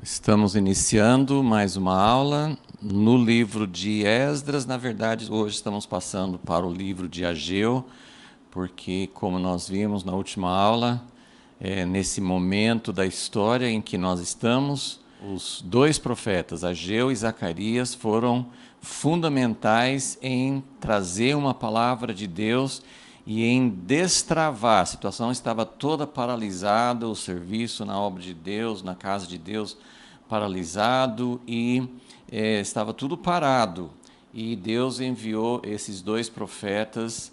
Estamos iniciando mais uma aula no livro de Esdras. Na verdade, hoje estamos passando para o livro de Ageu, porque, como nós vimos na última aula, nesse momento da história em que nós estamos, os dois profetas, Ageu e Zacarias, foram fundamentais em trazer uma palavra de Deus e em destravar. A situação estava toda paralisada, o serviço na obra de Deus, na casa de Deus, paralisado e estava tudo parado. E Deus enviou esses dois profetas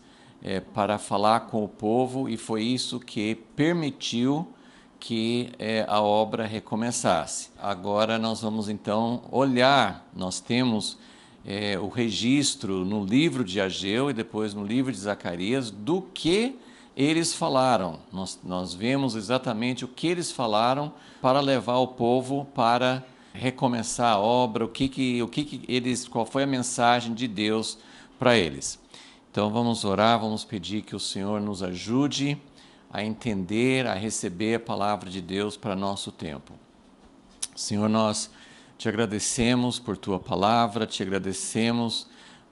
para falar com o povo, e foi isso que permitiu que a obra recomeçasse. Agora nós vamos então olhar, nós temos o registro no livro de Ageu e depois no livro de Zacarias do que eles falaram. Nós vemos exatamente o que eles falaram para levar o povo para recomeçar a obra, qual foi a mensagem de Deus para eles. Então vamos orar, vamos pedir que o Senhor nos ajude a entender, a receber a palavra de Deus para nosso tempo. Senhor, nós te agradecemos por tua palavra, te agradecemos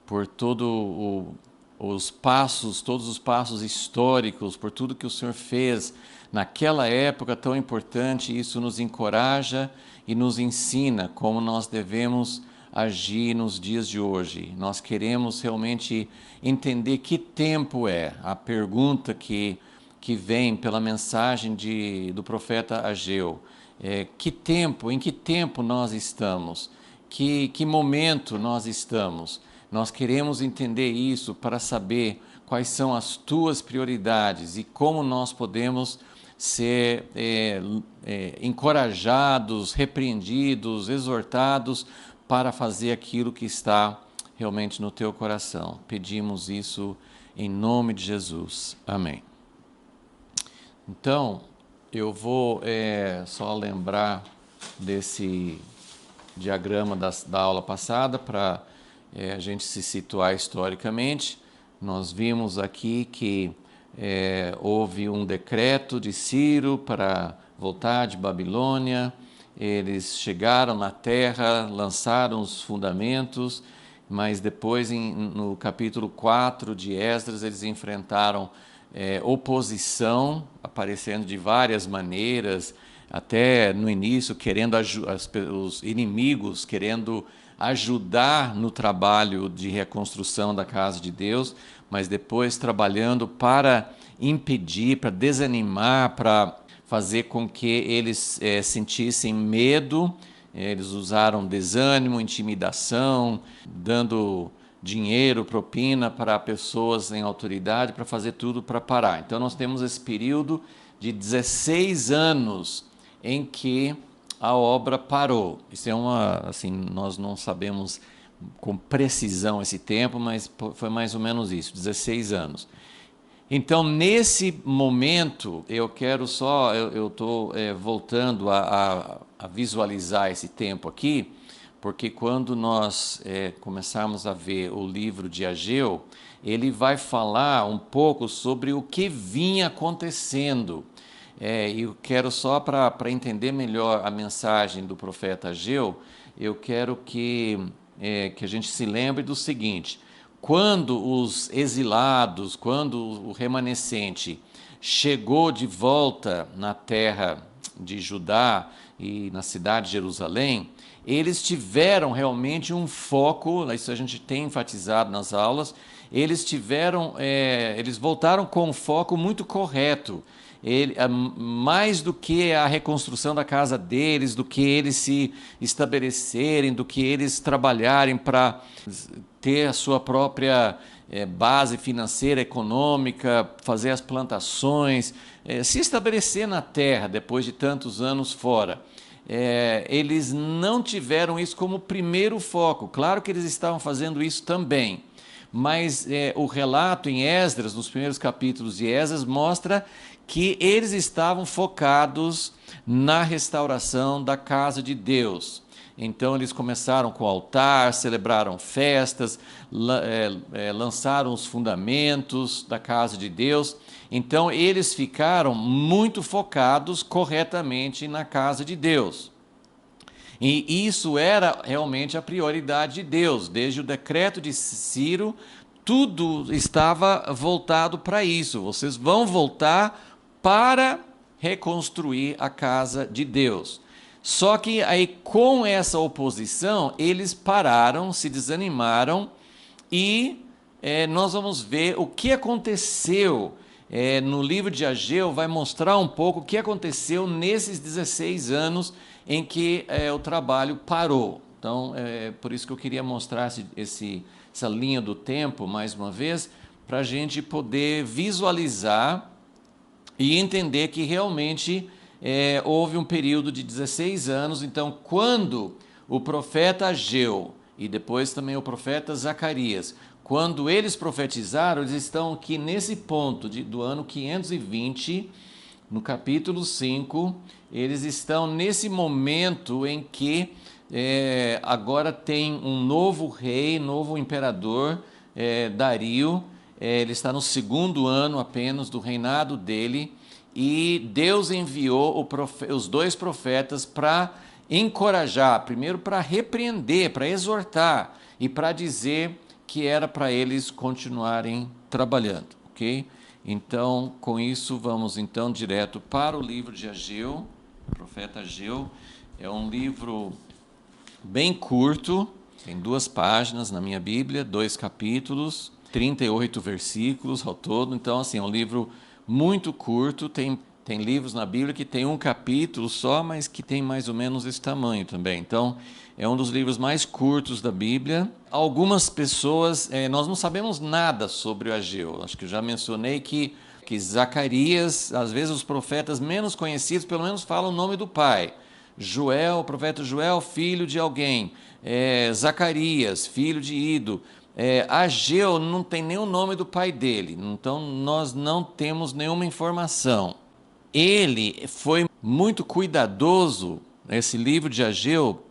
por todos os passos históricos, por tudo que o Senhor fez naquela época tão importante. Isso nos encoraja e nos ensina como nós devemos agir nos dias de hoje. Nós queremos realmente entender que tempo é. A pergunta que vem pela mensagem do profeta Ageu. Em que tempo nós estamos? Que momento nós estamos? Nós queremos entender isso para saber quais são as tuas prioridades e como nós podemos ser encorajados, repreendidos, exortados para fazer aquilo que está realmente no teu coração. Pedimos isso em nome de Jesus. Amém. Então, eu vou só lembrar desse diagrama da aula passada para a gente se situar historicamente. Nós vimos aqui que houve um decreto de Ciro para voltar de Babilônia. Eles chegaram na terra, lançaram os fundamentos, mas depois no capítulo 4 de Esdras eles enfrentaram oposição, aparecendo de várias maneiras, até no início os inimigos querendo ajudar no trabalho de reconstrução da casa de Deus, mas depois trabalhando para impedir, para desanimar, para fazer com que eles sentissem medo. Eles usaram desânimo, intimidação, dando dinheiro, propina para pessoas em autoridade, para fazer tudo para parar. Então nós temos esse período de 16 anos em que a obra parou. Isso nós não sabemos com precisão esse tempo, mas foi mais ou menos isso, 16 anos. Então, nesse momento, eu estou voltando a visualizar esse tempo aqui, porque quando nós começarmos a ver o livro de Ageu, ele vai falar um pouco sobre o que vinha acontecendo. Eu quero só para entender melhor a mensagem do profeta Ageu, eu quero que a gente se lembre do seguinte: quando os exilados, quando o remanescente chegou de volta na terra de Judá e na cidade de Jerusalém, eles tiveram realmente um foco, isso a gente tem enfatizado nas aulas, eles voltaram com um foco muito correto. Mais do que a reconstrução da casa deles, do que eles se estabelecerem, do que eles trabalharem para ter a sua própria base financeira, econômica, fazer as plantações, se estabelecer na terra depois de tantos anos fora. Eles não tiveram isso como primeiro foco. Claro que eles estavam fazendo isso também, mas o relato em Esdras, nos primeiros capítulos de Esdras, mostra que eles estavam focados na restauração da casa de Deus. Então eles começaram com o altar, celebraram festas, lançaram os fundamentos da casa de Deus. Então eles ficaram muito focados corretamente na casa de Deus. E isso era realmente a prioridade de Deus. Desde o decreto de Ciro, tudo estava voltado para isso. Vocês vão voltar para reconstruir a casa de Deus. Só que aí, com essa oposição, eles pararam, se desanimaram e nós vamos ver o que aconteceu. No livro de Ageu vai mostrar um pouco o que aconteceu nesses 16 anos em que o trabalho parou. Então, por isso que eu queria mostrar essa linha do tempo, mais uma vez, para a gente poder visualizar e entender que realmente houve um período de 16 anos. Então, quando o profeta Ageu e depois também o profeta Zacarias, quando eles profetizaram, eles estão aqui nesse ponto do ano 520, no capítulo 5, eles estão nesse momento em que agora tem um novo rei, novo imperador, Dario. Ele está no segundo ano apenas do reinado dele, e Deus enviou os dois profetas para encorajar, primeiro para repreender, para exortar e para dizer que era para eles continuarem trabalhando, ok? Então, com isso, vamos então direto para o livro de Ageu, profeta Ageu. É um livro bem curto, tem 2 páginas na minha Bíblia, 2 capítulos, 38 versículos ao todo. Então, assim, é um livro muito curto. Tem livros na Bíblia que tem um capítulo só, mas que tem mais ou menos esse tamanho também. Então, é um dos livros mais curtos da Bíblia. Algumas pessoas, nós não sabemos nada sobre o Ageu. Acho que eu já mencionei que Zacarias, às vezes os profetas menos conhecidos, pelo menos falam o nome do pai. Joel, o profeta Joel, filho de alguém. Zacarias, filho de Ido. Ageu não tem nem o nome do pai dele, então nós não temos nenhuma informação. Ele foi muito cuidadoso. Esse livro de Ageu,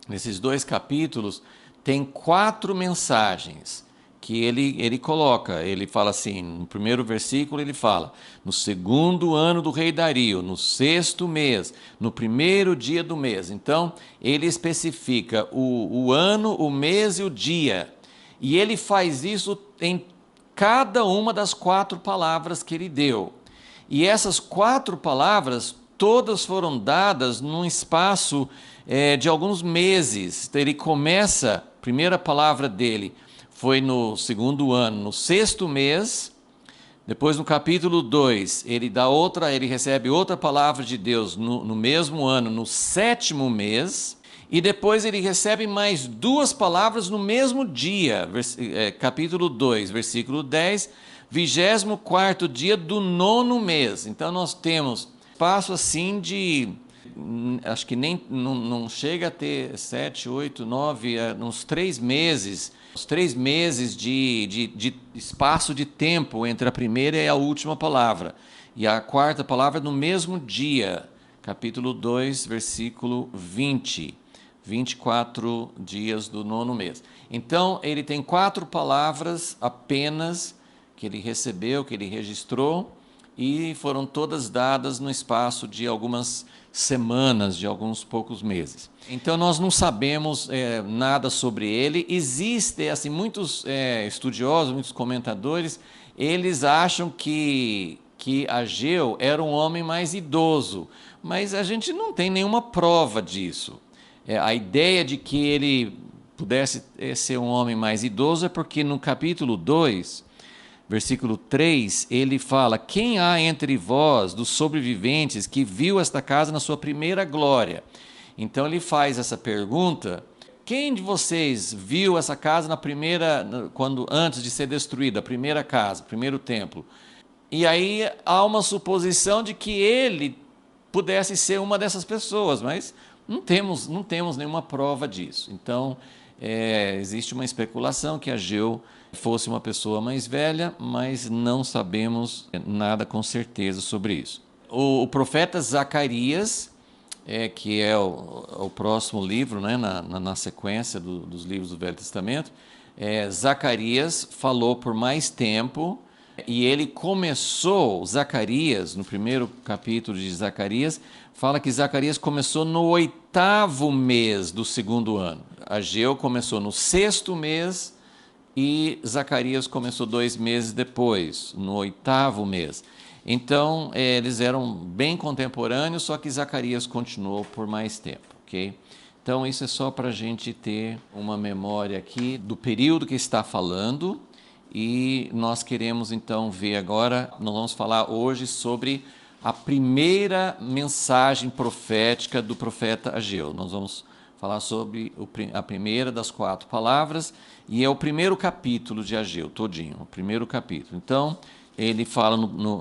nesses 2 capítulos, tem 4 mensagens que ele coloca. Ele fala assim, no primeiro versículo ele fala: no segundo ano do rei Dario, no 6º mês, no primeiro dia do mês. Então, ele especifica o ano, o mês e o dia. E ele faz isso em cada uma das 4 palavras que ele deu. E essas 4 palavras, todas foram dadas num espaço de alguns meses. Ele começa, a primeira palavra dele foi no 2º ano, no 6º mês. Depois, no capítulo 2, ele recebe outra palavra de Deus no mesmo ano, no 7º mês. E depois ele recebe mais 2 palavras no mesmo dia, capítulo 2, versículo 10, 24º dia do 9º mês. Então nós temos espaço assim de, acho que nem não chega a ter 7, 8, 9, uns 3 meses. Os 3 meses de espaço de tempo entre a primeira e a última palavra. E a 4ª palavra no mesmo dia, capítulo 2, versículo 20. 24 dias do 9º mês. Então, ele tem 4 palavras apenas que ele recebeu, que ele registrou, e foram todas dadas no espaço de algumas semanas, de alguns poucos meses. Então, nós não sabemos nada sobre ele. Existem assim, muitos estudiosos, muitos comentadores, eles acham que Ageu era um homem mais idoso, mas a gente não tem nenhuma prova disso. A ideia de que ele pudesse ser um homem mais idoso é porque no capítulo 2, versículo 3, ele fala: quem há entre vós, dos sobreviventes, que viu esta casa na sua primeira glória? Então ele faz essa pergunta: quem de vocês viu essa casa antes de ser destruída, a primeira casa, o primeiro templo? E aí há uma suposição de que ele pudesse ser uma dessas pessoas, mas não temos nenhuma prova disso. Então, existe uma especulação que Ageu fosse uma pessoa mais velha, mas não sabemos nada com certeza sobre isso. O profeta Zacarias, que é o próximo livro, né, na sequência dos livros do Velho Testamento, Zacarias falou por mais tempo E ele começou, Zacarias, no primeiro capítulo de Zacarias, fala que Zacarias começou no 8º mês do 2º ano. Ageu começou no 6º mês e Zacarias começou 2 meses depois, no 8º mês. Então, eles eram bem contemporâneos, só que Zacarias continuou por mais tempo, ok? Então, isso é só para a gente ter uma memória aqui do período que está falando. E nós queremos então ver agora, nós vamos falar hoje sobre a primeira mensagem profética do profeta Ageu. Nós vamos falar sobre a primeira das 4 palavras e é o primeiro capítulo de Ageu, todinho, o primeiro capítulo. Então, ele fala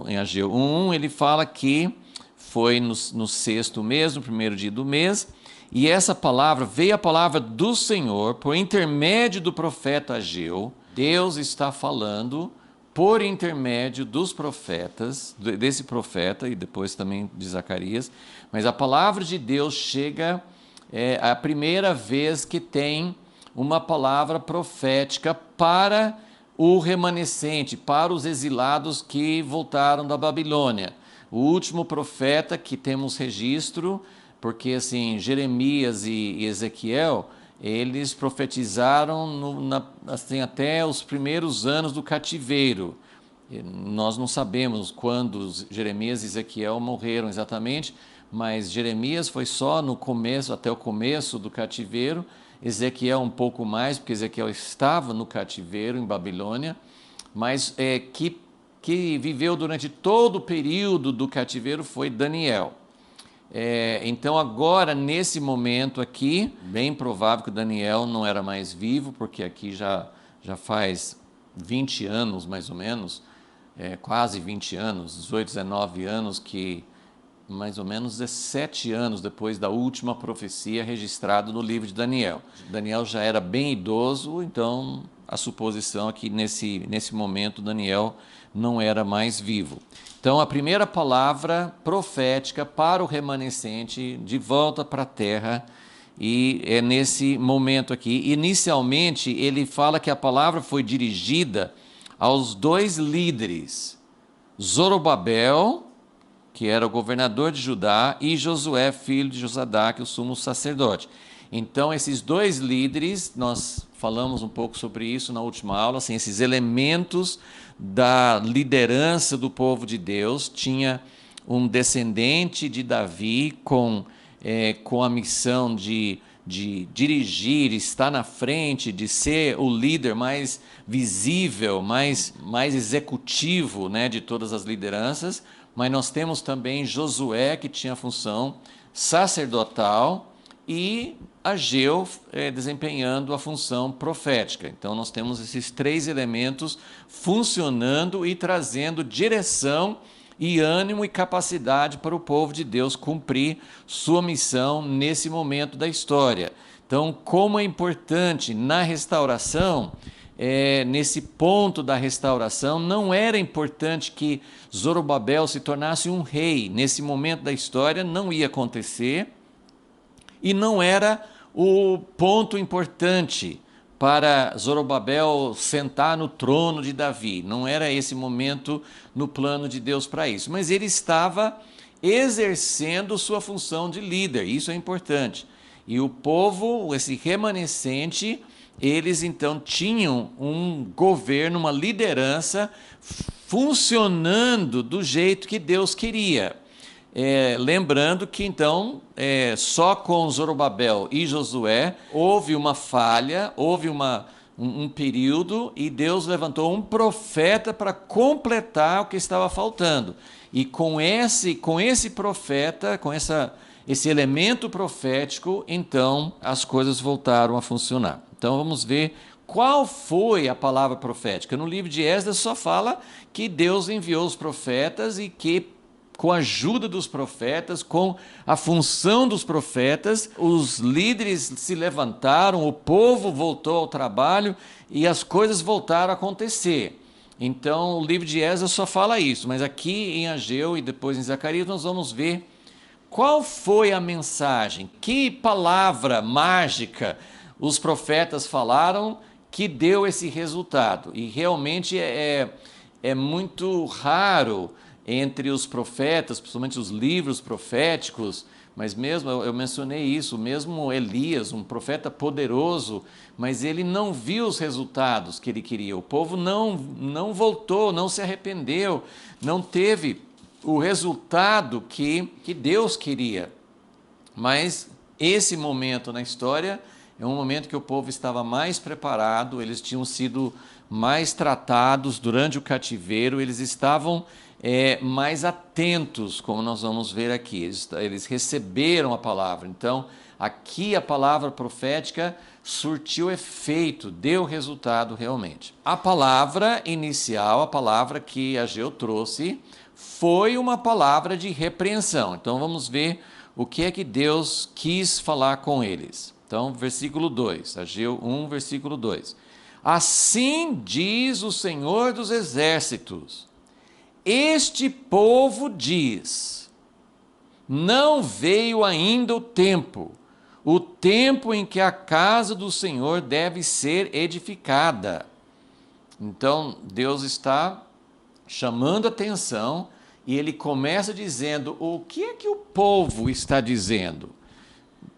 em Ageu 1, ele fala que foi no 6º mês, no primeiro dia do mês, e essa palavra, veio a palavra do Senhor por intermédio do profeta Ageu. Deus está falando por intermédio dos profetas, desse profeta e depois também de Zacarias, mas a palavra de Deus chega a primeira vez que tem uma palavra profética para o remanescente, para os exilados que voltaram da Babilônia. O último profeta que temos registro, porque assim, Jeremias e Ezequiel, eles profetizaram assim, até os primeiros anos do cativeiro. Nós não sabemos quando Jeremias e Ezequiel morreram exatamente, mas Jeremias foi só no começo, até o começo do cativeiro, Ezequiel um pouco mais, porque Ezequiel estava no cativeiro em Babilônia, mas que viveu durante todo o período do cativeiro foi Daniel. Então agora, nesse momento aqui, bem provável que Daniel não era mais vivo, porque aqui já faz 20 anos, mais ou menos, quase 20 anos, 18, 19 anos, que mais ou menos 17 anos depois da última profecia registrada no livro de Daniel. Daniel já era bem idoso, então a suposição é que nesse momento Daniel não era mais vivo. Então, a primeira palavra profética para o remanescente de volta para a terra, e é nesse momento aqui. Inicialmente, ele fala que a palavra foi dirigida aos 2 líderes, Zorobabel, que era o governador de Judá, e Josué, filho de Josadaque, o sumo sacerdote. Então, esses 2 líderes, nós falamos um pouco sobre isso na última aula, assim, esses elementos da liderança do povo de Deus. Tinha um descendente de Davi com a missão de dirigir, estar na frente, de ser o líder mais visível, mais executivo, né, de todas as lideranças. Mas nós temos também Josué, que tinha a função sacerdotal, e Ageu desempenhando a função profética. Então nós temos esses 3 elementos funcionando e trazendo direção e ânimo e capacidade para o povo de Deus cumprir sua missão nesse momento da história. Então, como é importante na restauração, nesse ponto da restauração, não era importante que Zorobabel se tornasse um rei. Nesse momento da história não ia acontecer, e não era o ponto importante para Zorobabel sentar no trono de Davi. Não era esse momento no plano de Deus para isso. Mas ele estava exercendo sua função de líder, isso é importante. E o povo, esse remanescente, eles então tinham um governo, uma liderança funcionando do jeito que Deus queria. Lembrando que então só com Zorobabel e Josué houve uma falha, houve um período, e Deus levantou um profeta para completar o que estava faltando. E com esse profeta, com esse elemento profético, então as coisas voltaram a funcionar. Então vamos ver qual foi a palavra profética. No livro de Esdras só fala que Deus enviou os profetas e que, com a ajuda dos profetas, com a função dos profetas, os líderes se levantaram, o povo voltou ao trabalho e as coisas voltaram a acontecer. Então, o livro de Esdras só fala isso, mas aqui em Ageu e depois em Zacarias nós vamos ver qual foi a mensagem, que palavra mágica os profetas falaram que deu esse resultado. E realmente é muito raro entre os profetas, principalmente os livros proféticos, mas mesmo, eu mencionei isso, mesmo Elias, um profeta poderoso, mas ele não viu os resultados que ele queria. O povo não voltou, não se arrependeu, não teve o resultado que Deus queria. Mas esse momento na história é um momento que o povo estava mais preparado, eles tinham sido mais tratados durante o cativeiro, eles estavam mais atentos, como nós vamos ver aqui. Eles receberam a palavra. Então, aqui a palavra profética surtiu efeito, deu resultado realmente. A palavra inicial, a palavra que Ageu trouxe, foi uma palavra de repreensão. Então, vamos ver o que é que Deus quis falar com eles. Então, versículo 2, Ageu 1, versículo 2. Assim diz o Senhor dos Exércitos: este povo diz, não veio ainda o tempo em que a casa do Senhor deve ser edificada. Então, Deus está chamando atenção e ele começa dizendo o que é que o povo está dizendo.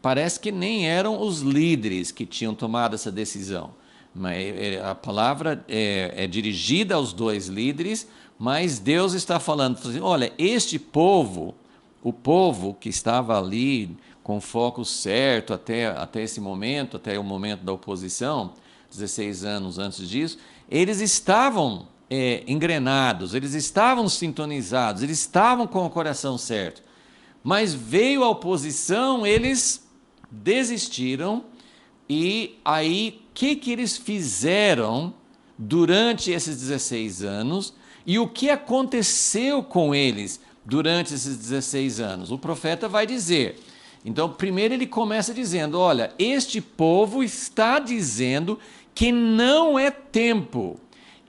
Parece que nem eram os líderes que tinham tomado essa decisão. Mas a palavra é dirigida aos dois líderes, mas Deus está falando, olha, este povo, o povo que estava ali com o foco certo até esse momento, até o momento da oposição, 16 anos antes disso, eles estavam engrenados, eles estavam sintonizados, eles estavam com o coração certo. Mas veio a oposição, eles desistiram, e aí o que eles fizeram durante esses 16 anos e o que aconteceu com eles durante esses 16 anos? O profeta vai dizer. Então, primeiro ele começa dizendo, olha, este povo está dizendo que não é tempo.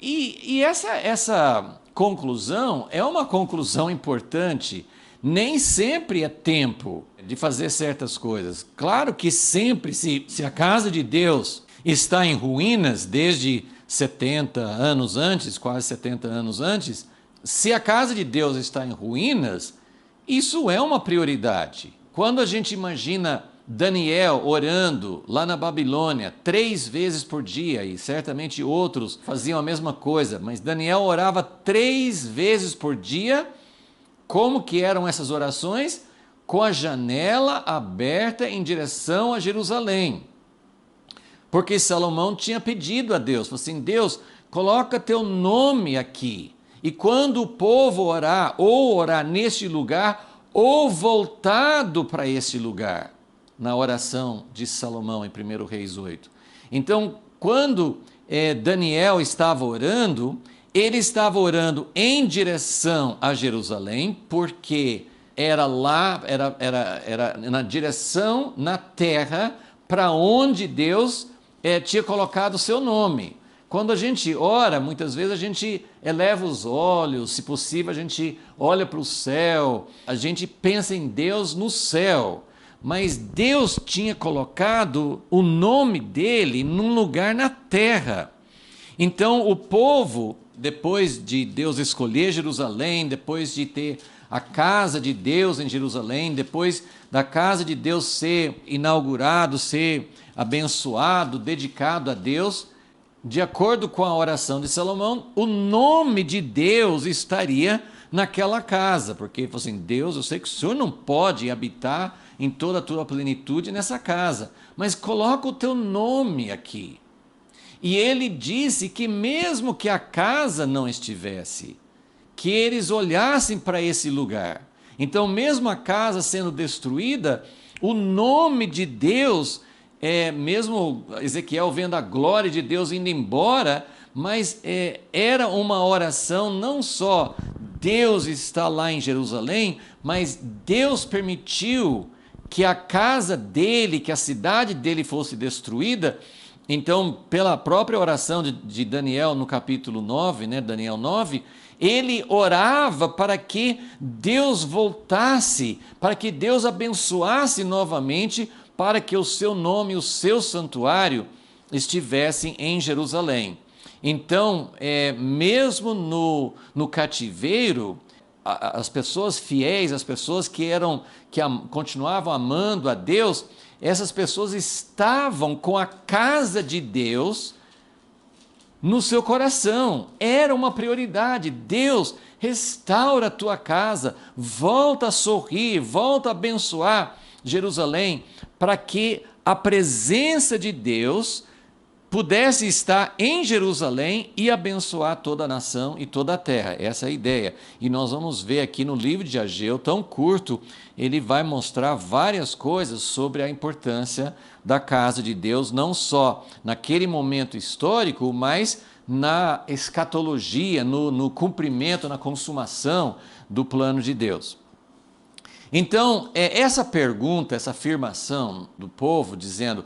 E essa conclusão é uma conclusão importante. Nem sempre é tempo de fazer certas coisas. Claro que sempre, se a casa de Deus está em ruínas desde 70 anos antes, quase 70 anos antes, se a casa de Deus está em ruínas, isso é uma prioridade. Quando a gente imagina Daniel orando lá na Babilônia 3 vezes por dia, e certamente outros faziam a mesma coisa, mas Daniel orava 3 vezes por dia. Como que eram essas orações? Com a janela aberta em direção a Jerusalém. Porque Salomão tinha pedido a Deus, falou assim, Deus, coloca teu nome aqui. E quando o povo orar, ou orar neste lugar, ou voltado para esse lugar, na oração de Salomão em 1 Reis 8. Então, quando Daniel estava orando, ele estava orando em direção a Jerusalém, porque era lá, era na direção, na terra, para onde Deus tinha colocado o seu nome. Quando a gente ora, muitas vezes a gente eleva os olhos, se possível a gente olha para o céu, a gente pensa em Deus no céu. Mas Deus tinha colocado o nome dele num lugar na terra. Então o povo, depois de Deus escolher Jerusalém, depois de ter a casa de Deus em Jerusalém, depois da casa de Deus ser inaugurado, ser abençoado, dedicado a Deus, de acordo com a oração de Salomão, o nome de Deus estaria naquela casa, porque ele falou assim, Deus, eu sei que o Senhor não pode habitar em toda a tua plenitude nessa casa, mas coloca o teu nome aqui. E ele disse que mesmo que a casa não estivesse, que eles olhassem para esse lugar. Então, mesmo a casa sendo destruída, o nome de Deus, mesmo Ezequiel vendo a glória de Deus indo embora, mas era uma oração não só Deus está lá em Jerusalém, mas Deus permitiu que a casa dele, que a cidade dele fosse destruída. Então, pela própria oração de Daniel no capítulo 9, Daniel 9, ele orava para que Deus voltasse, para que Deus abençoasse novamente, para que o seu nome, o seu santuário estivessem em Jerusalém. Então, mesmo no cativeiro, as pessoas fiéis, as pessoas que continuavam amando a Deus, essas pessoas estavam com a casa de Deus no seu coração. Era uma prioridade. Deus, restaura a tua casa, volta a sorrir, volta a abençoar Jerusalém, para que a presença de Deus pudesse estar em Jerusalém e abençoar toda a nação e toda a terra. Essa é a ideia. E nós vamos ver aqui no livro de Ageu, tão curto, ele vai mostrar várias coisas sobre a importância da casa de Deus, não só naquele momento histórico, mas na escatologia, no cumprimento, na consumação do plano de Deus. Então, essa pergunta, essa afirmação do povo, dizendo,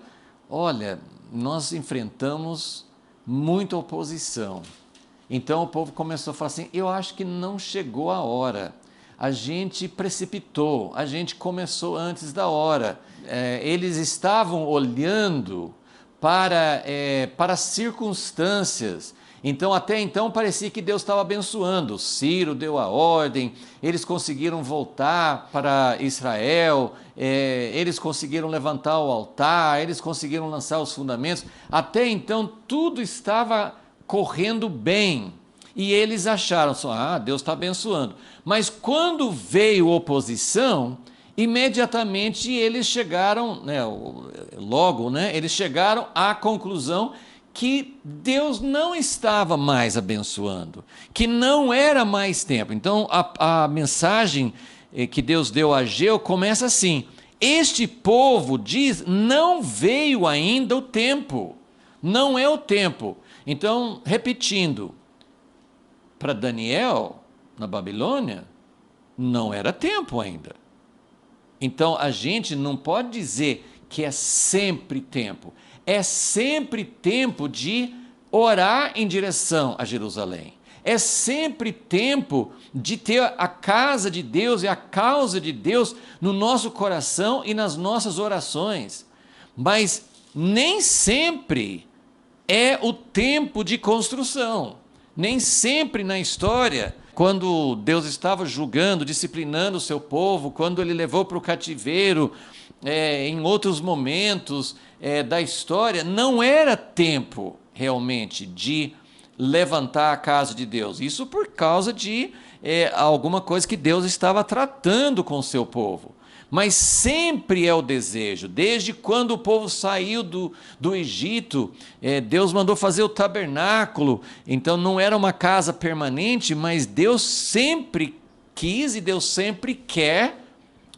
olha, nós enfrentamos muita oposição. Então o povo começou a falar assim, eu acho que não chegou a hora. A gente precipitou, a gente começou antes da hora. Eles estavam olhando para as circunstâncias. Então, até então, parecia que Deus estava abençoando. Ciro deu a ordem, eles conseguiram voltar para Israel, eles conseguiram levantar o altar, eles conseguiram lançar os fundamentos. Até então, tudo estava correndo bem. E eles acharam só, Deus está abençoando. Mas quando veio oposição, imediatamente eles chegaram, eles chegaram à conclusão que Deus não estava mais abençoando, que não era mais tempo. Então a mensagem que Deus deu a Ageu começa assim: este povo diz, não veio ainda o tempo, não é o tempo. Então, repetindo, para Daniel, na Babilônia, não era tempo ainda. Então a gente não pode dizer que é sempre tempo. É sempre tempo de orar em direção a Jerusalém. É sempre tempo de ter a casa de Deus e a causa de Deus no nosso coração e nas nossas orações. Mas nem sempre é o tempo de construção. Nem sempre na história, quando Deus estava julgando, disciplinando o seu povo, quando ele levou para o cativeiro, em outros momentos da história, não era tempo realmente de levantar a casa de Deus. Isso por causa de alguma coisa que Deus estava tratando com o seu povo. Mas sempre é o desejo, desde quando o povo saiu do Egito, Deus mandou fazer o tabernáculo, então não era uma casa permanente, mas Deus sempre quis e Deus sempre quer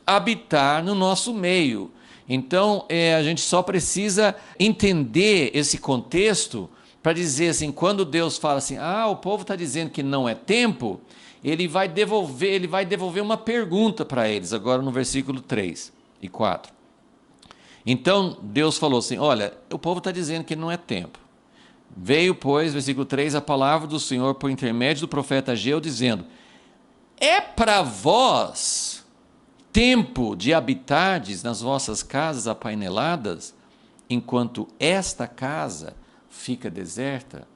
habitar no nosso meio. Então a gente só precisa entender esse contexto para dizer assim, quando Deus fala assim, o povo está dizendo que não é tempo, ele vai devolver uma pergunta para eles, agora no versículo 3 e 4. Então Deus falou assim, olha, o povo está dizendo que não é tempo. Veio, pois, versículo 3, a palavra do Senhor por intermédio do profeta Ageu, dizendo, é para vós tempo de habitardes nas vossas casas apaineladas, enquanto esta casa fica deserta?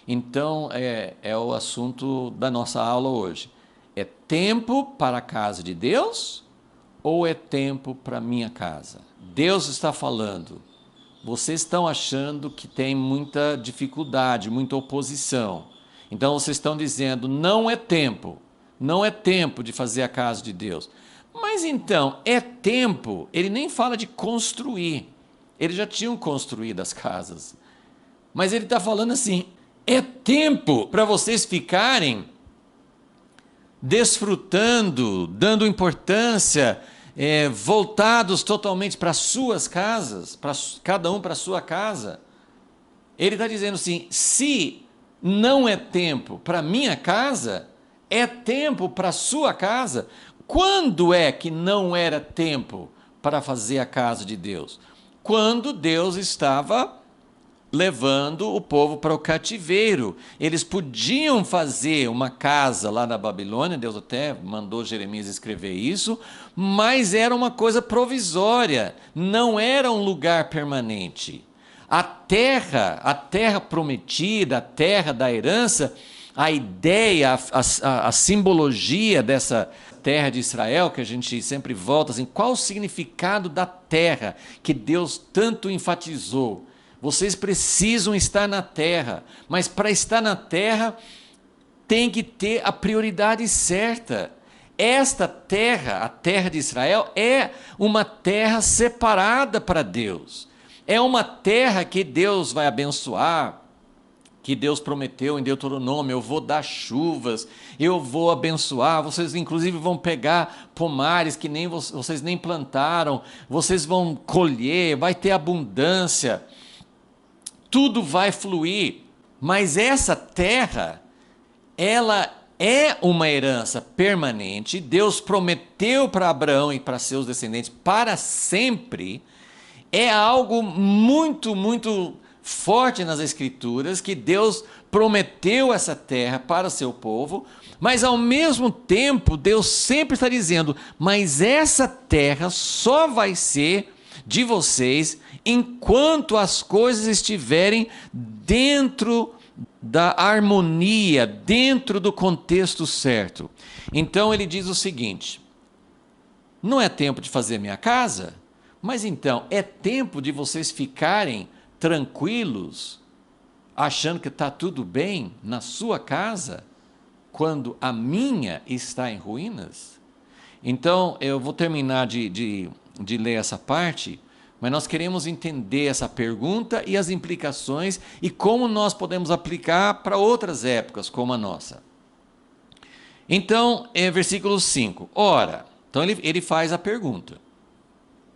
Então, é o assunto da nossa aula hoje. É tempo para a casa de Deus ou é tempo para a minha casa? Deus está falando. Vocês estão achando que tem muita dificuldade, muita oposição. Então, vocês estão dizendo, não é tempo de fazer a casa de Deus. Mas então, é tempo, ele nem fala de construir. Eles já tinham construído as casas. Mas ele está falando assim, é tempo para vocês ficarem desfrutando, dando importância, voltados totalmente para suas casas, cada um para a sua casa. Ele está dizendo assim, se não é tempo para minha casa, é tempo para a sua casa. Quando é que não era tempo para fazer a casa de Deus? Quando Deus estava levando o povo para o cativeiro. Eles podiam fazer uma casa lá na Babilônia, Deus até mandou Jeremias escrever isso, mas era uma coisa provisória, não era um lugar permanente. A terra prometida, a terra da herança, a ideia, a simbologia dessa terra de Israel, que a gente sempre volta assim, qual o significado da terra que Deus tanto enfatizou? Vocês precisam estar na terra, mas para estar na terra tem que ter a prioridade certa. Esta terra, a terra de Israel, é uma terra separada para Deus. É uma terra que Deus vai abençoar, que Deus prometeu em Deuteronômio: eu vou dar chuvas, eu vou abençoar, vocês inclusive vão pegar pomares que nem vocês nem plantaram, vocês vão colher, vai ter abundância, tudo vai fluir. Mas essa terra, ela é uma herança permanente. Deus prometeu para Abraão e para seus descendentes para sempre. É algo muito, muito forte nas Escrituras, que Deus prometeu essa terra para o seu povo, mas ao mesmo tempo Deus sempre está dizendo: mas essa terra só vai ser de vocês enquanto as coisas estiverem dentro da harmonia, dentro do contexto certo. Então ele diz o seguinte: não é tempo de fazer minha casa? Mas então, é tempo de vocês ficarem tranquilos, achando que está tudo bem na sua casa, quando a minha está em ruínas? Então, eu vou terminar de ler essa parte, mas nós queremos entender essa pergunta e as implicações e como nós podemos aplicar para outras épocas como a nossa. Então, versículo 5. Ora, então ele faz a pergunta.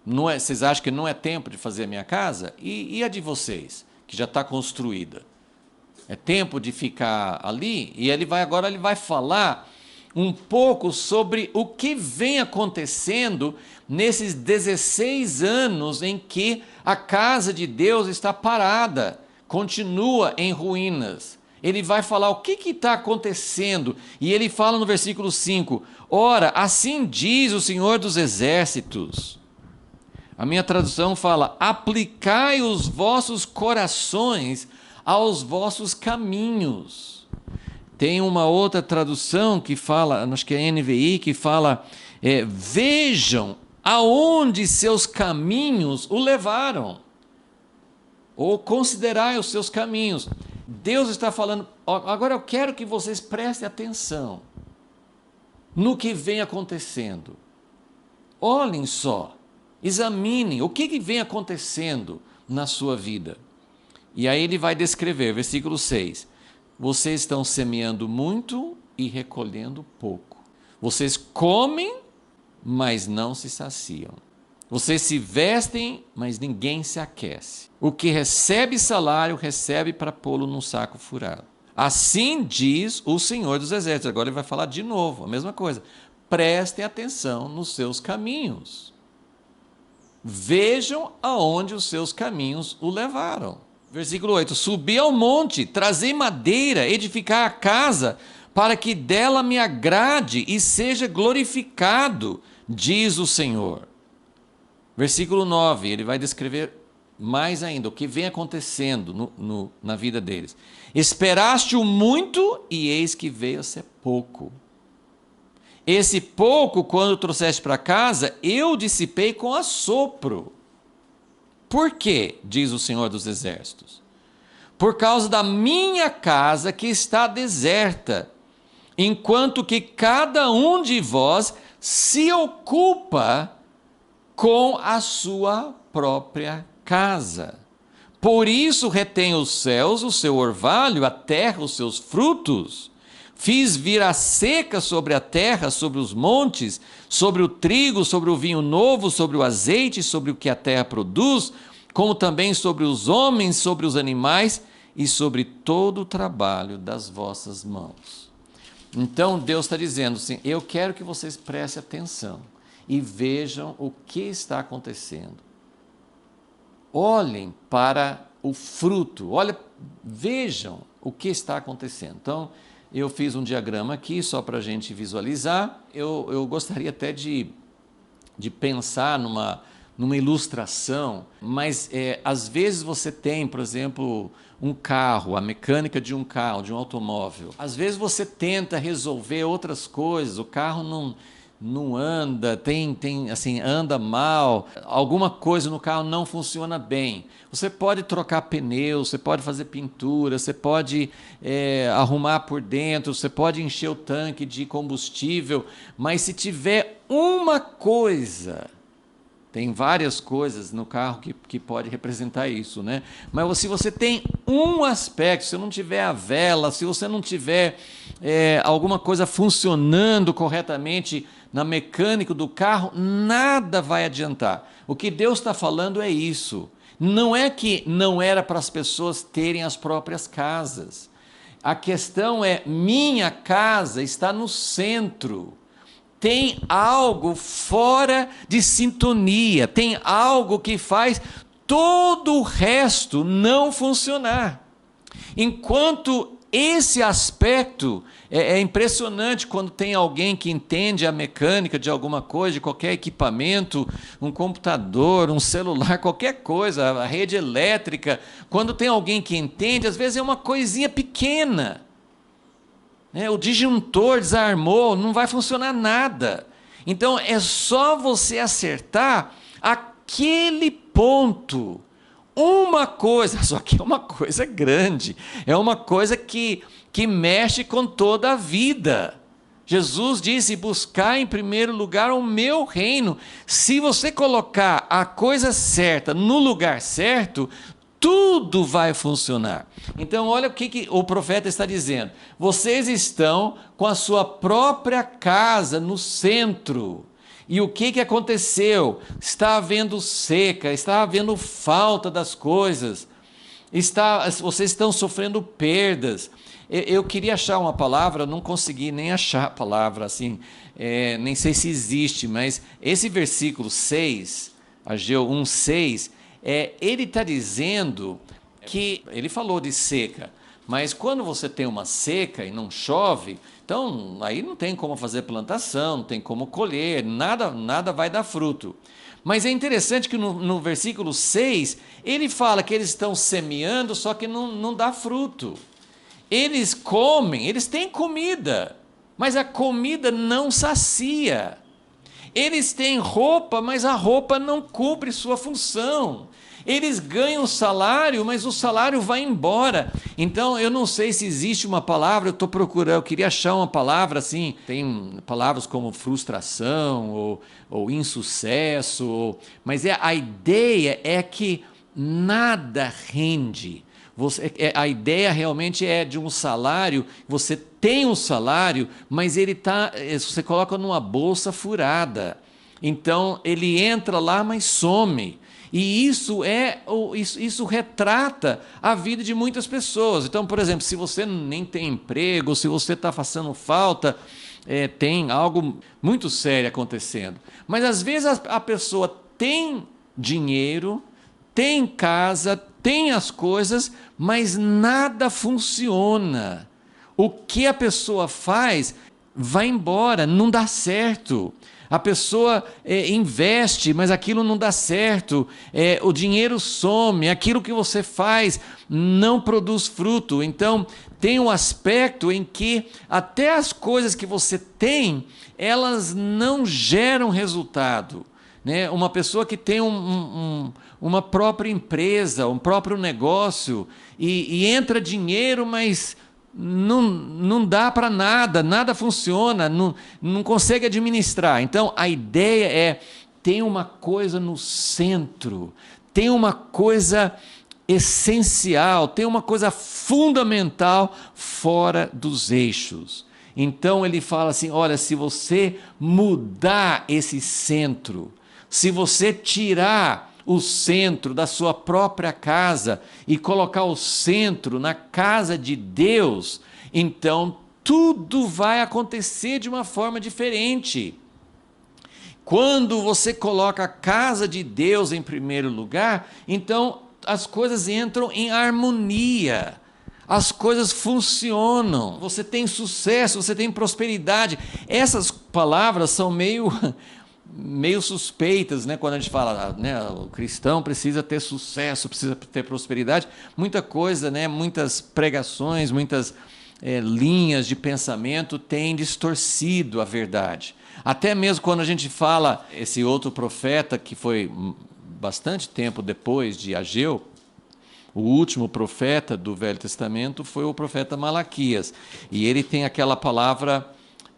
Vocês acham que não é tempo de fazer a minha casa? E a de vocês, que já está construída? É tempo de ficar ali? E agora ele vai falar um pouco sobre o que vem acontecendo nesses 16 anos em que a casa de Deus está parada, continua em ruínas. Ele vai falar o que está acontecendo, e ele fala no versículo 5, ora, assim diz o Senhor dos Exércitos. A minha tradução fala: aplicai os vossos corações aos vossos caminhos. Tem uma outra tradução que fala, acho que é a NVI, que fala: vejam aonde seus caminhos o levaram, ou considerai os seus caminhos. Deus está falando: agora eu quero que vocês prestem atenção no que vem acontecendo. Olhem só. Examine o que vem acontecendo na sua vida. E aí ele vai descrever, versículo 6. Vocês estão semeando muito e recolhendo pouco. Vocês comem, mas não se saciam. Vocês se vestem, mas ninguém se aquece. O que recebe salário, recebe para pô-lo num saco furado. Assim diz o Senhor dos Exércitos. Agora ele vai falar de novo, a mesma coisa. Prestem atenção nos seus caminhos. Vejam aonde os seus caminhos o levaram. Versículo 8. Subi ao monte, trazei madeira, edificar a casa, para que dela me agrade e seja glorificado, diz o Senhor. Versículo 9, ele vai descrever mais ainda o que vem acontecendo na vida deles. Esperaste-o muito e eis que veio a ser pouco. Esse pouco, quando trouxeste para casa, eu dissipei com assopro. Por quê? Diz o Senhor dos Exércitos. Por causa da minha casa que está deserta, enquanto que cada um de vós se ocupa com a sua própria casa. Por isso retém os céus o seu orvalho, a terra os seus frutos. Fiz vir a seca sobre a terra, sobre os montes, sobre o trigo, sobre o vinho novo, sobre o azeite, sobre o que a terra produz, como também sobre os homens, sobre os animais e sobre todo o trabalho das vossas mãos. Então Deus está dizendo assim: eu quero que vocês prestem atenção e vejam o que está acontecendo. Olhem para o fruto, vejam o que está acontecendo. Então, eu fiz um diagrama aqui só para a gente visualizar. Eu gostaria até de pensar numa ilustração, mas às vezes você tem, por exemplo, um carro, a mecânica de um carro, de um automóvel. Às vezes você tenta resolver outras coisas, o carro não anda, assim, anda mal, alguma coisa no carro não funciona bem. Você pode trocar pneus, você pode fazer pintura, você pode arrumar por dentro, você pode encher o tanque de combustível, mas se tiver uma coisa, tem várias coisas no carro que pode representar isso, né? Mas se você tem um aspecto, se não tiver a vela, se você não tiver alguma coisa funcionando corretamente na mecânica do carro, nada vai adiantar. O que Deus está falando é isso. Não é que não era para as pessoas terem as próprias casas. A questão é, minha casa está no centro. Tem algo fora de sintonia, tem algo que faz todo o resto não funcionar. Enquanto esse aspecto é impressionante quando tem alguém que entende a mecânica de alguma coisa, de qualquer equipamento, um computador, um celular, qualquer coisa, a rede elétrica, quando tem alguém que entende, às vezes é uma coisinha pequena. O disjuntor desarmou, não vai funcionar nada. Então é só você acertar aquele ponto. Uma coisa, só que é uma coisa grande, é uma coisa que mexe com toda a vida. Jesus disse: buscar em primeiro lugar o meu reino. Se você colocar a coisa certa no lugar certo, tudo vai funcionar. Então, olha o que o profeta está dizendo. Vocês estão com a sua própria casa no centro. E o que aconteceu? Está havendo seca, está havendo falta das coisas. Vocês estão sofrendo perdas. Eu queria achar uma palavra, não consegui nem achar a palavra assim. Nem sei se existe, mas esse versículo 6, Ageu 1:6, ele está dizendo que, ele falou de seca, mas quando você tem uma seca e não chove, então aí não tem como fazer plantação, não tem como colher, nada vai dar fruto. Mas é interessante que no versículo 6, ele fala que eles estão semeando, só que não dá fruto. Eles comem, eles têm comida, mas a comida não sacia. Eles têm roupa, mas a roupa não cumpre sua função. Eles ganham salário, mas o salário vai embora. Então, eu não sei se existe uma palavra, eu estou procurando, eu queria achar uma palavra assim, tem palavras como frustração ou insucesso, mas a ideia é que nada rende. A ideia realmente é de um salário, você tem um salário, mas você coloca numa bolsa furada. Então, ele entra lá, mas some. E isso retrata a vida de muitas pessoas. Então, por exemplo, se você nem tem emprego, se você está passando falta, tem algo muito sério acontecendo. Mas às vezes a pessoa tem dinheiro, tem casa, tem as coisas, mas nada funciona. O que a pessoa faz vai embora, não dá certo. A pessoa investe, mas aquilo não dá certo, o dinheiro some, aquilo que você faz não produz fruto. Então, tem um aspecto em que até as coisas que você tem, elas não geram resultado. Uma pessoa que tem uma própria empresa, um próprio negócio, e entra dinheiro, mas não dá para nada funciona, não consegue administrar. Então a ideia tem uma coisa no centro, tem uma coisa essencial, tem uma coisa fundamental fora dos eixos. Então ele fala assim, olha, se você mudar esse centro, se você tirar o centro da sua própria casa e colocar o centro na casa de Deus, então tudo vai acontecer de uma forma diferente. Quando você coloca a casa de Deus em primeiro lugar, então as coisas entram em harmonia, as coisas funcionam, você tem sucesso, você tem prosperidade. Essas palavras são meio meio suspeitas, né? Quando a gente fala, né, o cristão precisa ter sucesso, precisa ter prosperidade, muita coisa, né? Muitas pregações, muitas linhas de pensamento têm distorcido a verdade. Até mesmo quando a gente fala, esse outro profeta que foi bastante tempo depois de Ageu, o último profeta do Velho Testamento foi o profeta Malaquias, e ele tem aquela palavra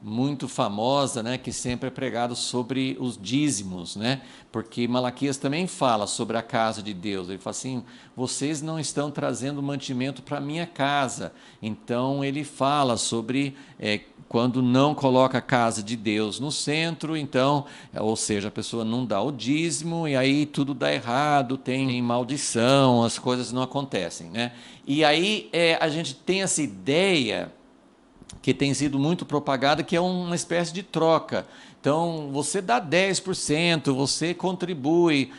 muito famosa, né, que sempre é pregado sobre os dízimos, né, porque Malaquias também fala sobre a casa de Deus. Ele fala assim: vocês não estão trazendo mantimento para a minha casa. Então ele fala sobre quando não coloca a casa de Deus no centro, então, ou seja, a pessoa não dá o dízimo e aí tudo dá errado, tem maldição, as coisas não acontecem, né? E aí a gente tem essa ideia que tem sido muito propagada, que é uma espécie de troca. Então, você dá 10%, você contribui,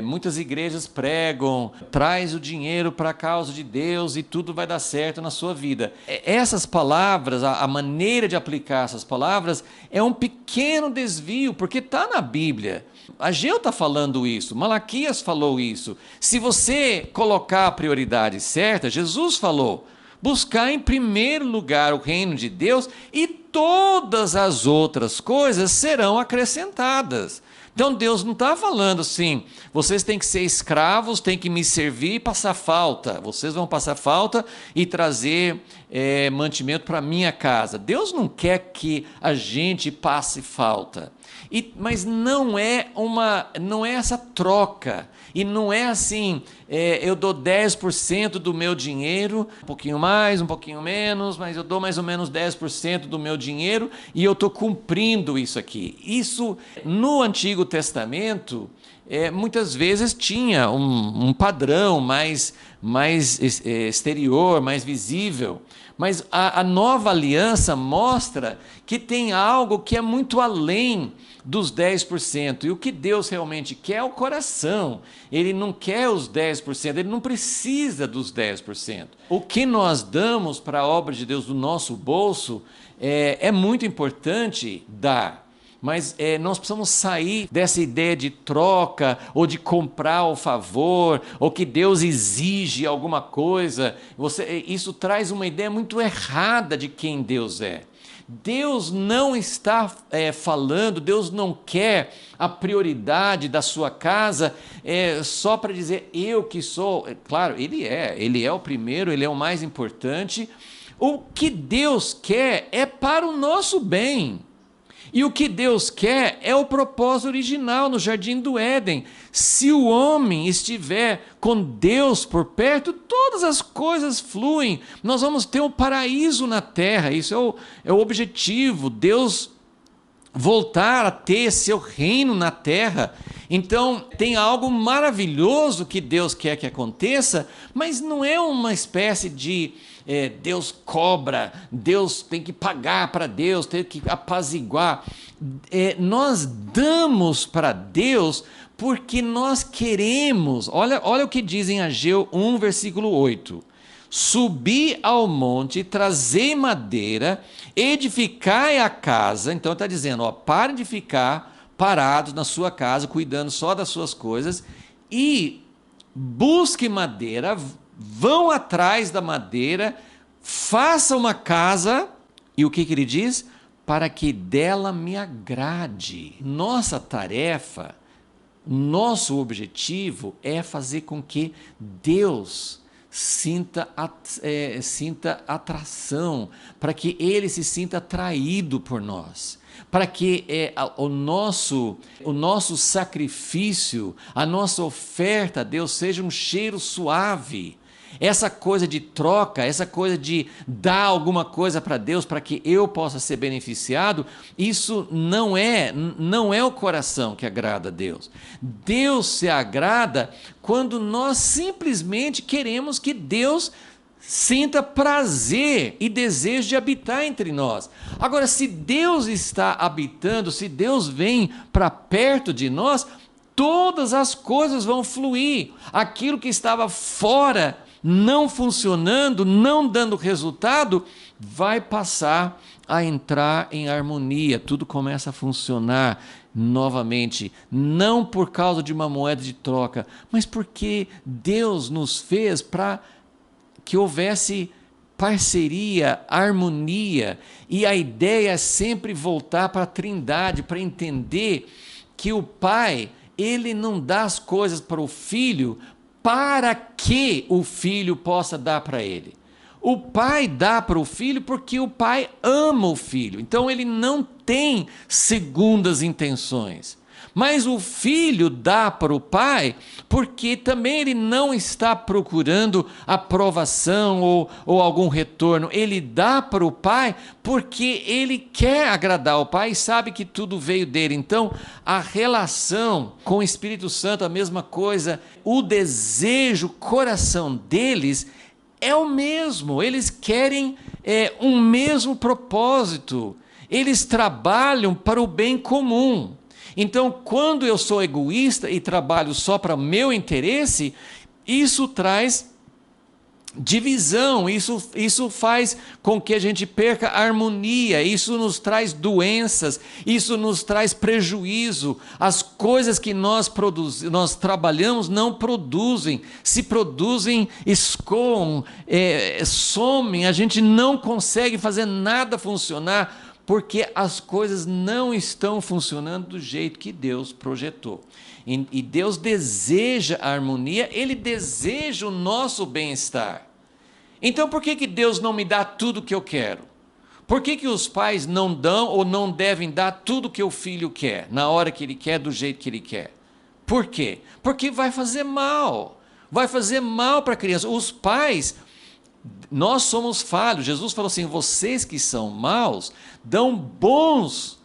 muitas igrejas pregam, traz o dinheiro para a causa de Deus e tudo vai dar certo na sua vida. Essas palavras, a maneira de aplicar essas palavras é um pequeno desvio, porque está na Bíblia. Ageu está falando isso, Malaquias falou isso. Se você colocar a prioridade certa, Jesus falou: buscar em primeiro lugar o reino de Deus e todas as outras coisas serão acrescentadas. Então Deus não está falando assim: vocês têm que ser escravos, têm que me servir e passar falta. Vocês vão passar falta e trazer mantimento para a minha casa. Deus não quer que a gente passe falta. Mas não é essa troca. E não é assim, eu dou 10% do meu dinheiro, um pouquinho mais, um pouquinho menos, mas eu dou mais ou menos 10% do meu dinheiro e eu estou cumprindo isso aqui. Isso, no Antigo Testamento, muitas vezes tinha um padrão mais exterior, mais visível. Mas a nova aliança mostra que tem algo que é muito além dos 10%. E o que Deus realmente quer é o coração. Ele não quer os 10%, ele não precisa dos 10%. O que nós damos para a obra de Deus do nosso bolso é muito importante dar. Mas nós precisamos sair dessa ideia de troca, ou de comprar o favor, ou que Deus exige alguma coisa. Isso traz uma ideia muito errada de quem Deus é. Deus não está falando, Deus não quer a prioridade da sua casa só para dizer eu que sou. Claro, Ele é o primeiro, Ele é o mais importante. O que Deus quer é para o nosso bem. E o que Deus quer é o propósito original no Jardim do Éden. Se o homem estiver com Deus por perto, todas as coisas fluem. Nós vamos ter um paraíso na terra. Isso é o objetivo. Deus voltar a ter seu reino na terra. Então tem algo maravilhoso que Deus quer que aconteça, mas não é uma espécie de Deus cobra, Deus tem que pagar para Deus, tem que apaziguar. Nós damos para Deus porque nós queremos. Olha o que diz em Ageu 1, versículo 8. Subi ao monte, trazei madeira, edificai a casa. Então está dizendo, parem de ficar parados na sua casa, cuidando só das suas coisas, e busque madeira, vão atrás da madeira, faça uma casa, e o que ele diz? Para que dela me agrade. Nossa tarefa, nosso objetivo é fazer com que Deus sinta atração, para que Ele se sinta atraído por nós, para que o nosso sacrifício, a nossa oferta a Deus seja um cheiro suave. Essa coisa de troca, essa coisa de dar alguma coisa para Deus para que eu possa ser beneficiado, isso não é o coração que agrada a Deus. Deus se agrada quando nós simplesmente queremos que Deus sinta prazer e desejo de habitar entre nós. Agora, se Deus está habitando, se Deus vem para perto de nós, todas as coisas vão fluir. Aquilo que estava fora não funcionando, não dando resultado, vai passar a entrar em harmonia, tudo começa a funcionar novamente, não por causa de uma moeda de troca, mas porque Deus nos fez para que houvesse parceria, harmonia, e a ideia é sempre voltar para a Trindade, para entender que o Pai, ele não dá as coisas para o Filho para que o Filho possa dar para ele. O Pai dá para o Filho porque o Pai ama o Filho. Então ele não tem segundas intenções. Mas o Filho dá para o Pai porque também ele não está procurando aprovação ou algum retorno. Ele dá para o Pai porque ele quer agradar o Pai e sabe que tudo veio dele. Então, a relação com o Espírito Santo, a mesma coisa. O desejo, o coração deles é o mesmo. Eles querem um mesmo propósito. Eles trabalham para o bem comum. Então, quando eu sou egoísta e trabalho só para o meu interesse, isso traz divisão, isso faz com que a gente perca a harmonia, isso nos traz doenças, isso nos traz prejuízo. As coisas que nós trabalhamos não produzem, se produzem, escoam, somem, a gente não consegue fazer nada funcionar, porque as coisas não estão funcionando do jeito que Deus projetou. E Deus deseja a harmonia, Ele deseja o nosso bem-estar. Então por que Deus não me dá tudo o que eu quero? Por que os pais não dão ou não devem dar tudo o que o filho quer, na hora que ele quer, do jeito que ele quer? Por quê? Porque vai fazer mal para a criança. Os pais, nós somos falhos. Jesus falou assim: vocês que são maus, dão bons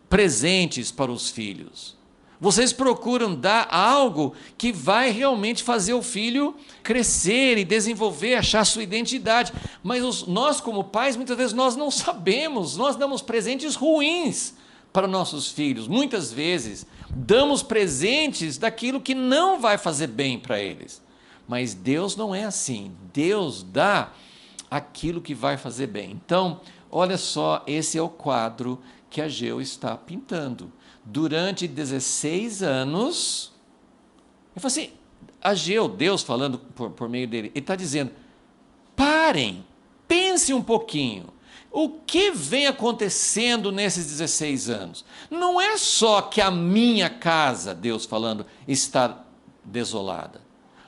presentes para os filhos. Vocês procuram dar algo que vai realmente fazer o filho crescer e desenvolver, achar sua identidade. Mas nós, como pais, muitas vezes nós não sabemos, nós damos presentes ruins para nossos filhos. Muitas vezes damos presentes daquilo que não vai fazer bem para eles. Mas Deus não é assim. Deus dá aquilo que vai fazer bem. Então, olha só, esse é o quadro que a Geu está pintando. Durante 16 anos, eu falo assim, a Geu, Deus falando por meio dele, ele está dizendo, parem, pense um pouquinho, o que vem acontecendo nesses 16 anos? Não é só que a minha casa, Deus falando, está desolada.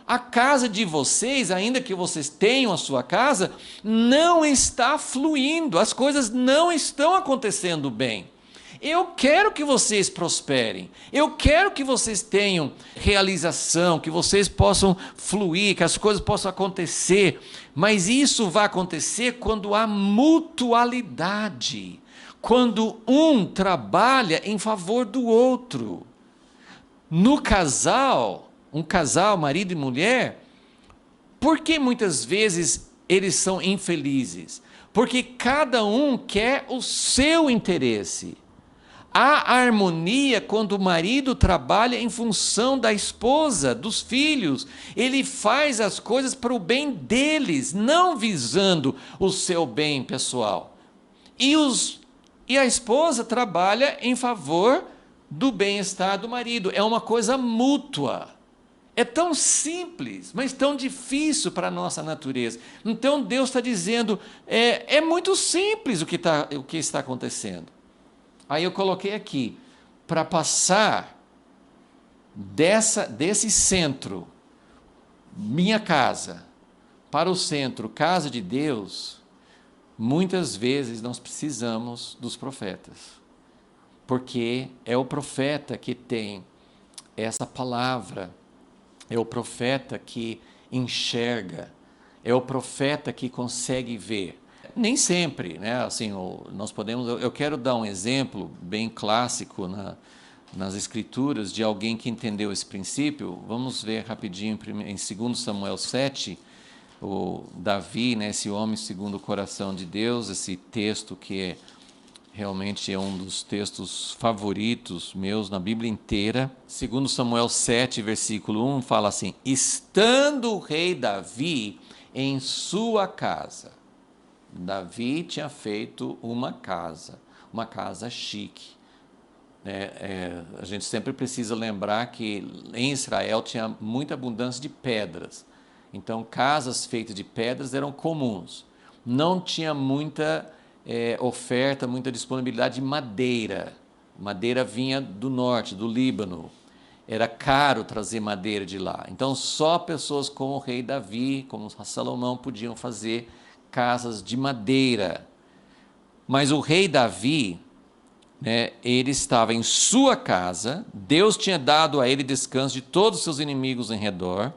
A casa de vocês, ainda que vocês tenham a sua casa, não está fluindo, as coisas não estão acontecendo bem. Eu quero que vocês prosperem, eu quero que vocês tenham realização, que vocês possam fluir, que as coisas possam acontecer, mas isso vai acontecer quando há mutualidade, quando um trabalha em favor do outro. No casal, um casal, marido e mulher, por que muitas vezes eles são infelizes? Porque cada um quer o seu interesse. Há harmonia quando o marido trabalha em função da esposa, dos filhos. Ele faz as coisas para o bem deles, não visando o seu bem pessoal. E a esposa trabalha em favor do bem-estar do marido. É uma coisa mútua. É tão simples, mas tão difícil para a nossa natureza. Então Deus está dizendo, é muito simples o que está acontecendo. Aí eu coloquei aqui, para passar desse centro, minha casa, para o centro, casa de Deus, muitas vezes nós precisamos dos profetas. Porque é o profeta que tem essa palavra, é o profeta que enxerga, é o profeta que consegue ver. Nem sempre, né? Assim, nós podemos. Eu quero dar um exemplo bem clássico nas Escrituras de alguém que entendeu esse princípio. Vamos ver rapidinho em 2 Samuel 7, o Davi, né, esse homem segundo o coração de Deus, esse texto que realmente é um dos textos favoritos meus na Bíblia inteira. Segundo Samuel 7, versículo 1, fala assim: estando o rei Davi em sua casa. Davi tinha feito uma casa chique. A gente sempre precisa lembrar que em Israel tinha muita abundância de pedras. Então, casas feitas de pedras eram comuns. Não tinha muita oferta, muita disponibilidade de madeira. Madeira vinha do norte, do Líbano. Era caro trazer madeira de lá. Então, só pessoas como o rei Davi, como Salomão, podiam fazer casas de madeira. Mas o rei Davi, ele estava em sua casa, Deus tinha dado a ele descanso de todos os seus inimigos em redor.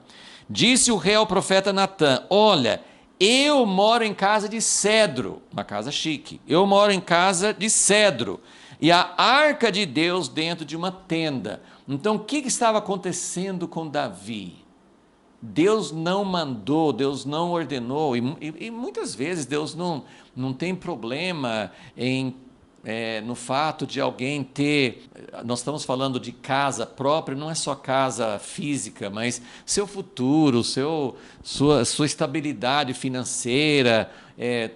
Disse o rei ao profeta Natã: olha, eu moro em casa de cedro, uma casa chique, eu moro em casa de cedro, e a arca de Deus dentro de uma tenda. Então, o que estava acontecendo com Davi? Deus não mandou, Deus não ordenou, e muitas vezes Deus não tem problema no fato de alguém ter, nós estamos falando de casa própria, não é só casa física, mas seu futuro, sua estabilidade financeira,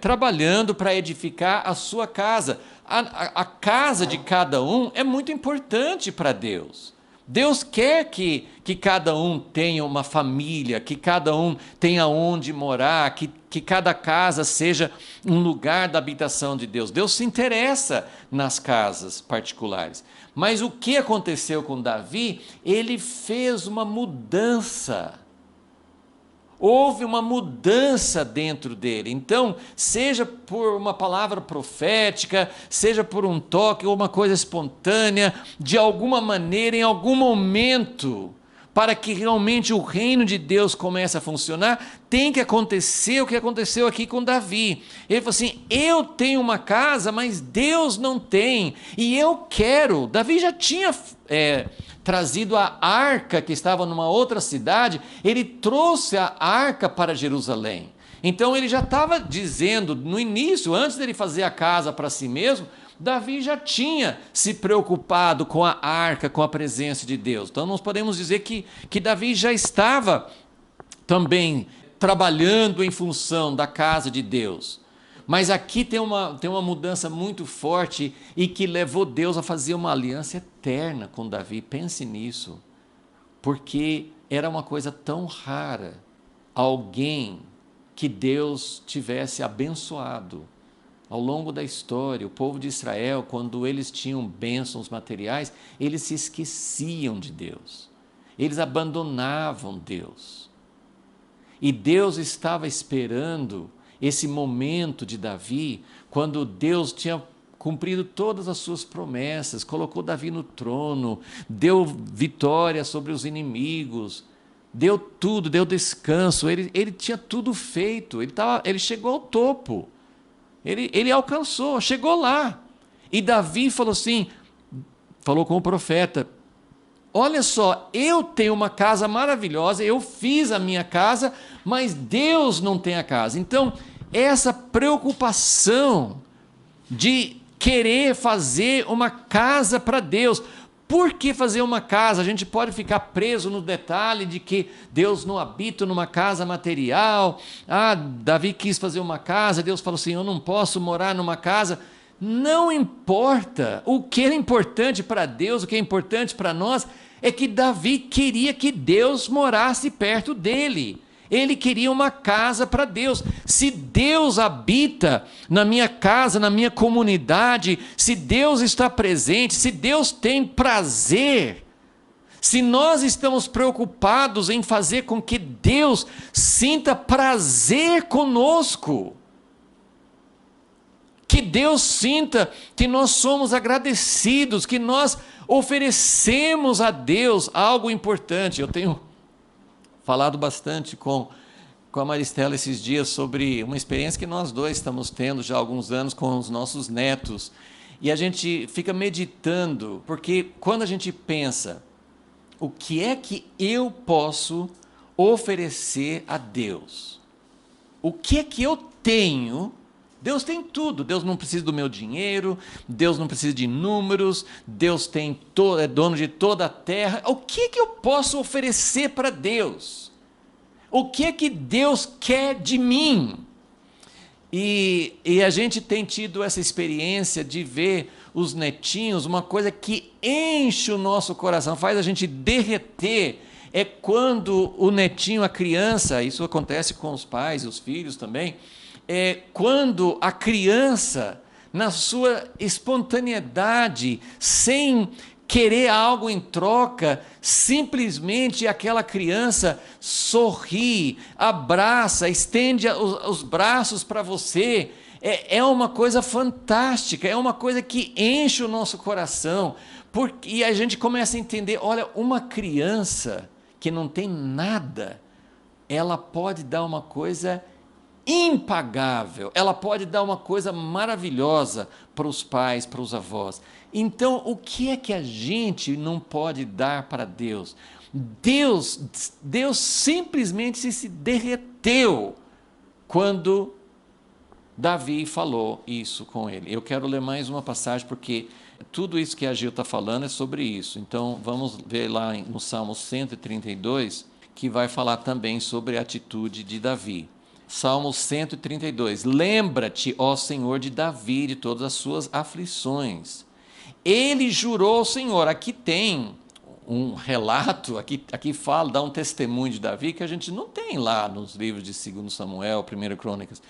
trabalhando para edificar a sua casa. A casa de cada um é muito importante para Deus. Deus quer que cada um tenha uma família, que cada um tenha onde morar, que cada casa seja um lugar da habitação de Deus. Deus se interessa nas casas particulares. Mas o que aconteceu com Davi? Ele fez uma mudança. Houve uma mudança dentro dele. Então, seja por uma palavra profética, seja por um toque ou uma coisa espontânea, de alguma maneira, em algum momento, para que realmente o reino de Deus comece a funcionar, tem que acontecer o que aconteceu aqui com Davi. Ele falou assim: eu tenho uma casa, mas Deus não tem, e eu quero. Davi já tinha trazido a arca que estava numa outra cidade, ele trouxe a arca para Jerusalém. Então ele já estava dizendo, no início, antes dele fazer a casa para si mesmo, Davi já tinha se preocupado com a arca, com a presença de Deus. Então nós podemos dizer que Davi já estava também trabalhando em função da casa de Deus. Mas aqui tem uma mudança muito forte e que levou Deus a fazer uma aliança eterna com Davi. Pense nisso, porque era uma coisa tão rara alguém que Deus tivesse abençoado. Ao longo da história, o povo de Israel, quando eles tinham bênçãos materiais, eles se esqueciam de Deus. Eles abandonavam Deus. E Deus estava esperando esse momento de Davi, quando Deus tinha cumprido todas as suas promessas, colocou Davi no trono, deu vitória sobre os inimigos, deu tudo, deu descanso, ele tinha tudo feito, ele chegou ao topo, ele alcançou, chegou lá. E Davi falou assim, falou com o profeta: olha só, eu tenho uma casa maravilhosa, eu fiz a minha casa, mas Deus não tem a casa. Então, essa preocupação de querer fazer uma casa para Deus. Por que fazer uma casa? A gente pode ficar preso no detalhe de que Deus não habita numa casa material. Davi quis fazer uma casa, Deus falou assim: eu não posso morar numa casa. Não importa. O que é importante para Deus, o que é importante para nós, é que Davi queria que Deus morasse perto dele. Ele queria uma casa para Deus. Se Deus habita na minha casa, na minha comunidade, se Deus está presente, se Deus tem prazer, se nós estamos preocupados em fazer com que Deus sinta prazer conosco, que Deus sinta que nós somos agradecidos, que nós oferecemos a Deus algo importante. Eu tenho falado bastante com a Maristela esses dias sobre uma experiência que nós dois estamos tendo já há alguns anos com os nossos netos. E a gente fica meditando, porque quando a gente pensa, o que é que eu posso oferecer a Deus? O que é que eu tenho Deus tem tudo. Deus não precisa do meu dinheiro, Deus não precisa de números, Deus é dono de toda a terra. O que eu posso oferecer para Deus? O que Deus quer de mim? E a gente tem tido essa experiência de ver os netinhos, uma coisa que enche o nosso coração, faz a gente derreter, é quando o netinho, a criança, isso acontece com os pais e os filhos também, é quando a criança, na sua espontaneidade, sem querer algo em troca, simplesmente aquela criança sorri, abraça, estende os braços para você. É uma coisa fantástica, é uma coisa que enche o nosso coração, e a gente começa a entender, olha, uma criança que não tem nada, ela pode dar uma coisa impagável, ela pode dar uma coisa maravilhosa para os pais, para os avós. Então, o que é que a gente não pode dar para Deus? Deus simplesmente se derreteu quando Davi falou isso com ele. Eu quero ler mais uma passagem, porque tudo isso que a Gil está falando é sobre isso. Então, vamos ver lá no Salmo 132, que vai falar também sobre a atitude de Davi. Salmo 132. Lembra-te, ó Senhor, de Davi, de todas as suas aflições. Ele jurou ao Senhor. Aqui tem um relato, aqui fala, dá um testemunho de Davi que a gente não tem lá nos livros de 2 Samuel, 1 Crônicas.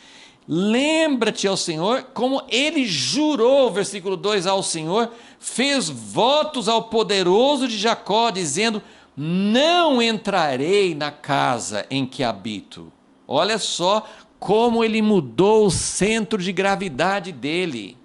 Lembra-te ao Senhor, como ele jurou, versículo 2, ao Senhor, fez votos ao poderoso de Jacó, dizendo, não entrarei na casa em que habito. Olha só como ele mudou o centro de gravidade dele.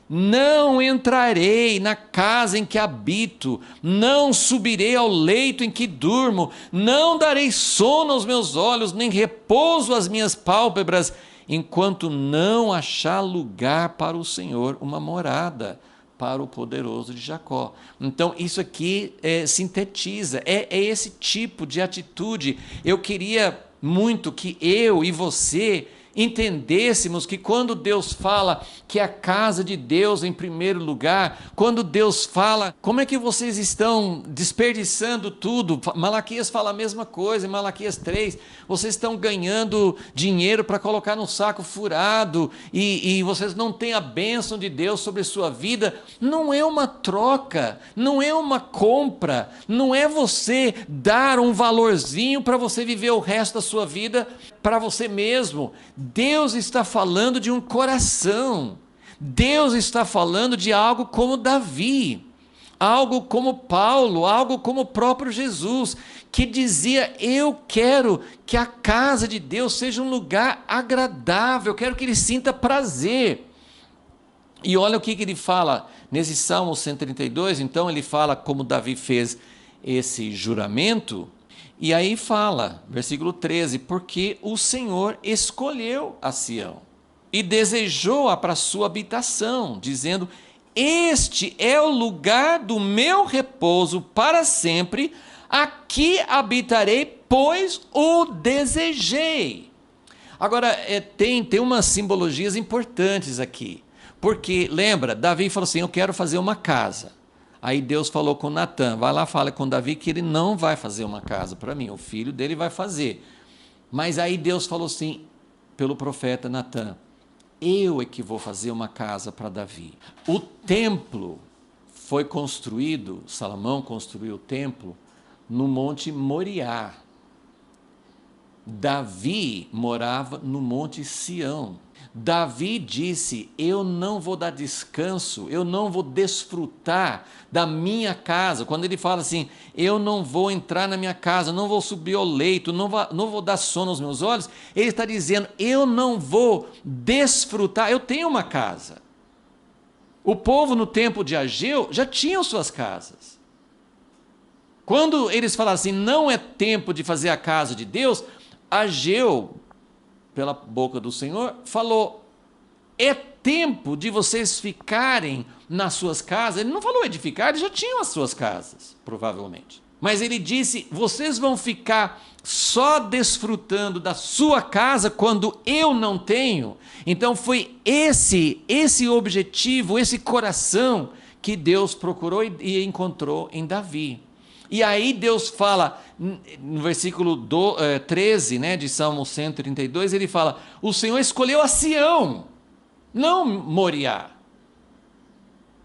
Não entrarei na casa em que habito, não subirei ao leito em que durmo, não darei sono aos meus olhos, nem repouso às minhas pálpebras, enquanto não achar lugar para o Senhor, uma morada para o poderoso de Jacó. Então, isso aqui sintetiza, é esse tipo de atitude. Eu queria muito que eu e você entendêssemos que quando Deus fala que a casa de Deus em primeiro lugar, quando Deus fala, como é que vocês estão desperdiçando tudo? Malaquias fala a mesma coisa, em Malaquias 3, vocês estão ganhando dinheiro para colocar no saco furado, e vocês não têm a bênção de Deus sobre a sua vida. Não é uma troca, não é uma compra, não é você dar um valorzinho para você viver o resto da sua vida para você mesmo. Deus está falando de um coração. Deus está falando de algo como Davi, algo como Paulo, algo como o próprio Jesus, que dizia, eu quero que a casa de Deus seja um lugar agradável, eu quero que ele sinta prazer. E olha o que ele fala nesse Salmo 132, então ele fala como Davi fez esse juramento. E aí fala, versículo 13, porque o Senhor escolheu a Sião e desejou-a para sua habitação, dizendo, este é o lugar do meu repouso para sempre, aqui habitarei, pois o desejei. Agora, tem umas simbologias importantes aqui, porque lembra, Davi falou assim, eu quero fazer uma casa. Aí Deus falou com Natã, vai lá, fala com Davi que ele não vai fazer uma casa para mim, o filho dele vai fazer. Mas aí Deus falou assim, pelo profeta Natã, eu é que vou fazer uma casa para Davi. O templo foi construído, Salomão construiu o templo, no Monte Moriá. Davi morava no Monte Sião. Davi disse, eu não vou dar descanso, eu não vou desfrutar da minha casa. Quando ele fala assim, eu não vou entrar na minha casa, não vou subir ao leito, não vou dar sono aos meus olhos, ele está dizendo, eu não vou desfrutar, eu tenho uma casa. O povo no tempo de Ageu já tinham suas casas. Quando eles falaram assim, não é tempo de fazer a casa de Deus, Ageu, pela boca do Senhor, falou, é tempo de vocês ficarem nas suas casas. Ele não falou edificar, eles já tinham as suas casas, provavelmente. Mas ele disse: vocês vão ficar só desfrutando da sua casa quando eu não tenho. Então foi esse objetivo, esse coração que Deus procurou e encontrou em Davi. E aí Deus fala, no versículo 13, né, de Salmo 132, ele fala: o Senhor escolheu a Sião, não Moriá.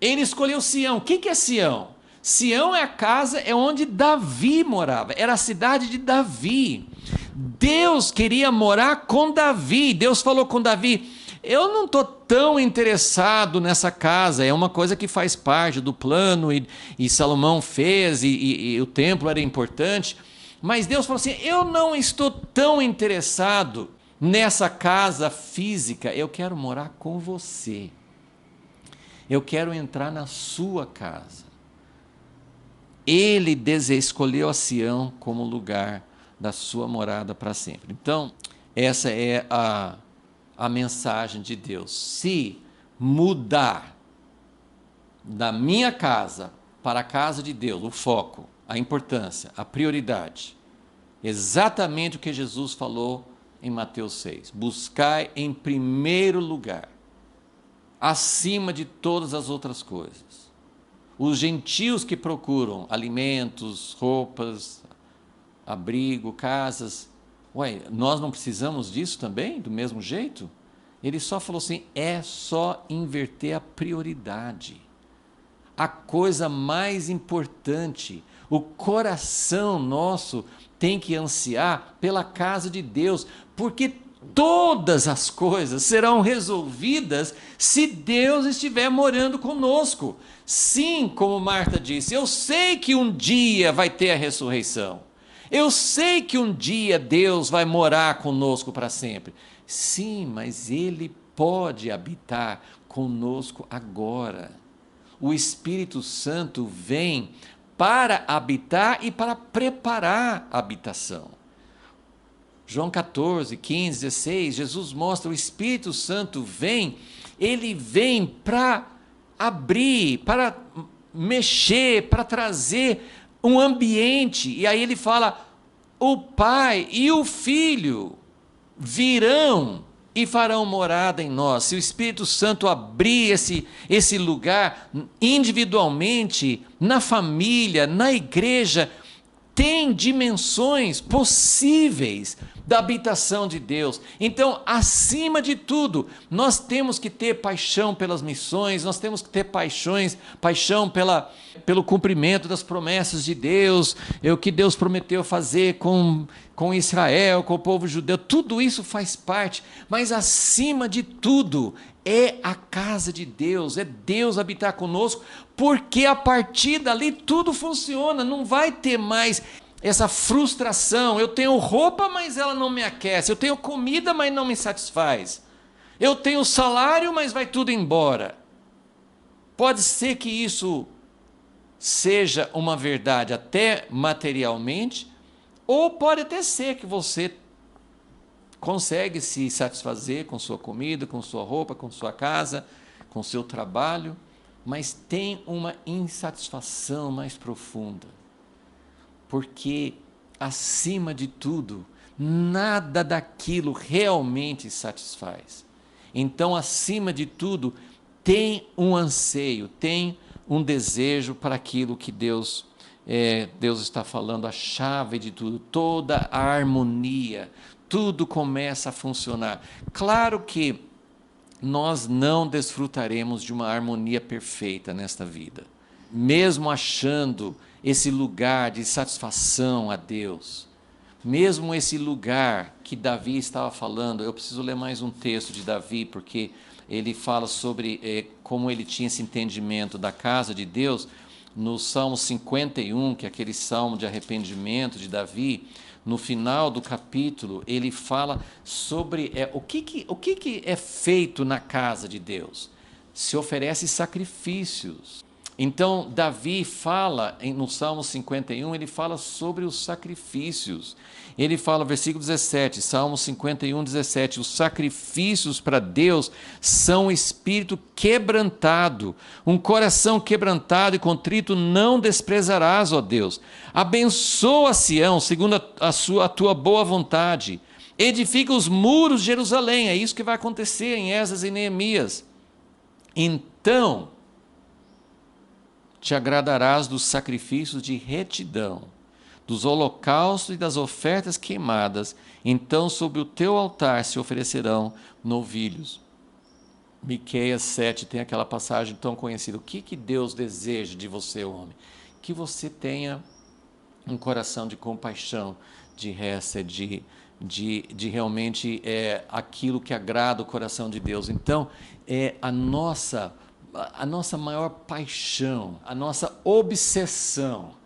Ele escolheu Sião. O que é Sião? Sião é a casa, é onde Davi morava, era a cidade de Davi. Deus queria morar com Davi. Deus falou com Davi: eu não estou tão interessado nessa casa, é uma coisa que faz parte do plano, e Salomão fez, e o templo era importante, mas Deus falou assim: eu não estou tão interessado nessa casa física, eu quero morar com você, eu quero entrar na sua casa. Ele escolheu a Sião como lugar da sua morada para sempre. Então, essa é a mensagem de Deus. Se mudar da minha casa para a casa de Deus, o foco, a importância, a prioridade, exatamente o que Jesus falou em Mateus 6. Buscai em primeiro lugar, acima de todas as outras coisas. Os gentios que procuram alimentos, roupas, abrigo, casas, nós não precisamos disso também, do mesmo jeito? Ele só falou assim: é só inverter a prioridade. A coisa mais importante, o coração nosso tem que ansiar pela casa de Deus, porque todas as coisas serão resolvidas se Deus estiver morando conosco. Sim, como Marta disse, eu sei que um dia vai ter a ressurreição. Eu sei que um dia Deus vai morar conosco para sempre. Sim, mas Ele pode habitar conosco agora. O Espírito Santo vem para habitar e para preparar a habitação. João 14, 15, 16, Jesus mostra: o Espírito Santo vem, ele vem para abrir, para mexer, para trazer um ambiente. E aí ele fala: o Pai e o Filho virão e farão morada em nós. Se o Espírito Santo abrir esse lugar individualmente, na família, na igreja, tem dimensões possíveis da habitação de Deus. Então, acima de tudo, nós temos que ter paixão pelas missões, nós temos que ter paixão pelo cumprimento das promessas de Deus, o que Deus prometeu fazer com Israel, com o povo judeu. Tudo isso faz parte, mas acima de tudo é a casa de Deus, é Deus habitar conosco, porque a partir dali tudo funciona, não vai ter mais essa frustração. Eu tenho roupa, mas ela não me aquece. Eu tenho comida, mas não me satisfaz. Eu tenho salário, mas vai tudo embora. Pode ser que isso seja uma verdade até materialmente, ou pode até ser que você consegue se satisfazer com sua comida, com sua roupa, com sua casa, com seu trabalho, mas tem uma insatisfação mais profunda. Porque, acima de tudo, nada daquilo realmente satisfaz. Então, acima de tudo, tem um anseio, tem um desejo para aquilo que Deus está falando, a chave de tudo, toda a harmonia, tudo começa a funcionar. Claro que nós não desfrutaremos de uma harmonia perfeita nesta vida, mesmo achando esse lugar de satisfação a Deus, mesmo esse lugar que Davi estava falando. Eu preciso ler mais um texto de Davi, porque ele fala sobre como ele tinha esse entendimento da casa de Deus. No Salmo 51, que é aquele salmo de arrependimento de Davi, no final do capítulo, ele fala sobre o que é feito na casa de Deus. Se oferece sacrifícios, Então, Davi fala, no Salmo 51, ele fala sobre os sacrifícios. Ele fala, versículo 17, Salmo 51, 17, os sacrifícios para Deus são espírito quebrantado, um coração quebrantado e contrito não desprezarás, ó Deus. Abençoa Sião, segundo a tua boa vontade. Edifica os muros de Jerusalém, é isso que vai acontecer em Esdras e Neemias. Então, te agradarás dos sacrifícios de retidão, dos holocaustos e das ofertas queimadas, então sobre o teu altar se oferecerão novilhos. Miqueias 7 tem aquela passagem tão conhecida. O que Deus deseja de você, homem? Que você tenha um coração de compaixão, de hesed, de realmente aquilo que agrada o coração de Deus. Então, a nossa maior paixão, a nossa obsessão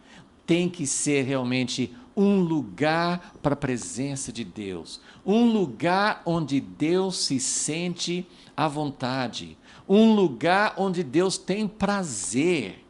tem que ser realmente um lugar para a presença de Deus, um lugar onde Deus se sente à vontade, um lugar onde Deus tem prazer.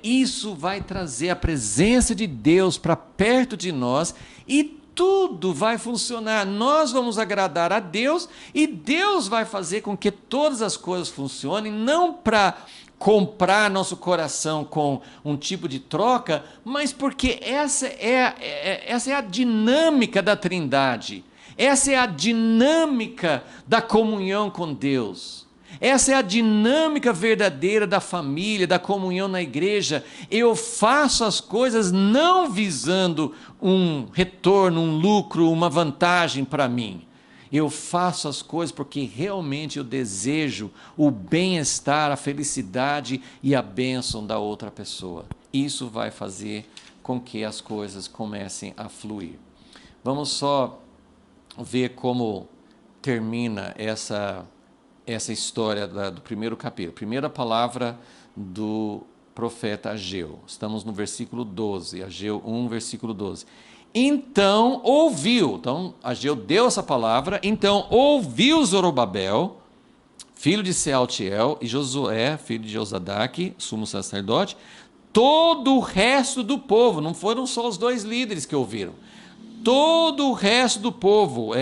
Isso vai trazer a presença de Deus para perto de nós e tudo vai funcionar. Nós vamos agradar a Deus e Deus vai fazer com que todas as coisas funcionem, não para comprar nosso coração com um tipo de troca, mas porque essa é a dinâmica da Trindade, essa é a dinâmica da comunhão com Deus. Essa é a dinâmica verdadeira da família, da comunhão na igreja. Eu faço as coisas não visando um retorno, um lucro, uma vantagem para mim. Eu faço as coisas porque realmente eu desejo o bem-estar, a felicidade e a bênção da outra pessoa. Isso vai fazer com que as coisas comecem a fluir. Vamos só ver como termina essa história do primeiro capítulo. Primeira palavra do profeta Ageu. Estamos no versículo 12, Ageu 1, versículo 12. Então ouviu, então Ageu deu essa palavra, então ouviu Zorobabel, filho de Sealtiel, e Josué, filho de Josadaque, sumo sacerdote, todo o resto do povo, não foram só os dois líderes que ouviram, todo o resto do povo.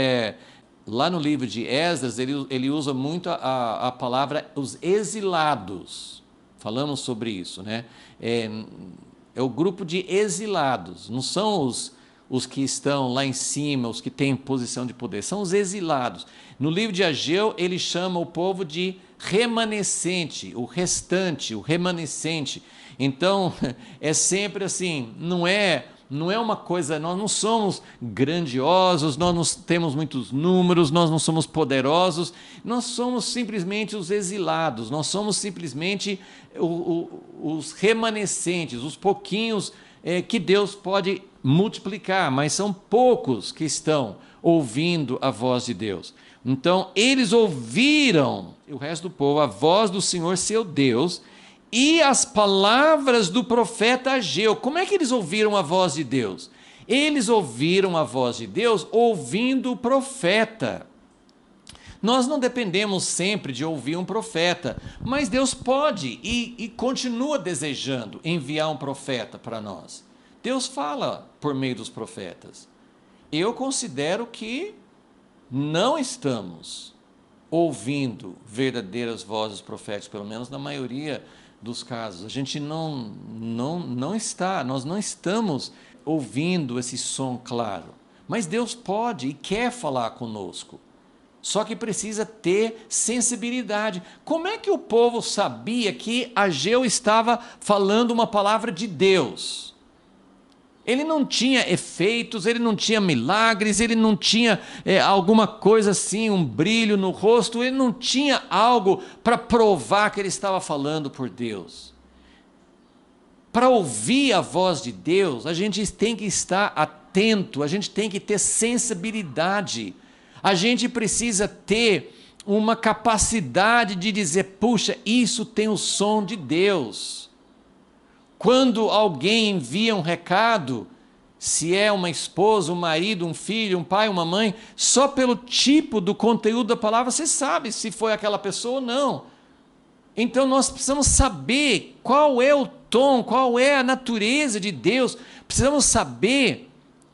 Lá no livro de Esdras, ele usa muito a palavra os exilados. Falamos sobre isso, né? É o grupo de exilados, não são os que estão lá em cima, os que têm posição de poder, são os exilados. No livro de Ageu, ele chama o povo de remanescente, o restante, o remanescente. Então, é sempre assim, não é uma coisa, nós não somos grandiosos, nós não temos muitos números, nós não somos poderosos, nós somos simplesmente os exilados, nós somos simplesmente os remanescentes, os pouquinhos que Deus pode multiplicar, mas são poucos que estão ouvindo a voz de Deus. Então, eles ouviram, o resto do povo, a voz do Senhor seu Deus, e as palavras do profeta Ageu. Como é que eles ouviram a voz de Deus? Eles ouviram a voz de Deus ouvindo o profeta. Nós não dependemos sempre de ouvir um profeta, mas Deus pode e continua desejando enviar um profeta para nós. Deus fala por meio dos profetas. Eu considero que não estamos ouvindo verdadeiras vozes proféticas, pelo menos na maioria dos casos. A gente nós não estamos ouvindo esse som claro. Mas Deus pode e quer falar conosco. Só que precisa ter sensibilidade. Como é que o povo sabia que Ageu estava falando uma palavra de Deus? Ele não tinha efeitos, ele não tinha milagres, ele não tinha alguma coisa assim, um brilho no rosto, ele não tinha algo para provar que ele estava falando por Deus. Para ouvir a voz de Deus, a gente tem que estar atento, a gente tem que ter sensibilidade, a gente precisa ter uma capacidade de dizer, puxa, isso tem o som de Deus. Quando alguém envia um recado, se é uma esposa, um marido, um filho, um pai, uma mãe, só pelo tipo do conteúdo da palavra, você sabe se foi aquela pessoa ou não. Então nós precisamos saber qual é o tom, qual é a natureza de Deus. Precisamos saber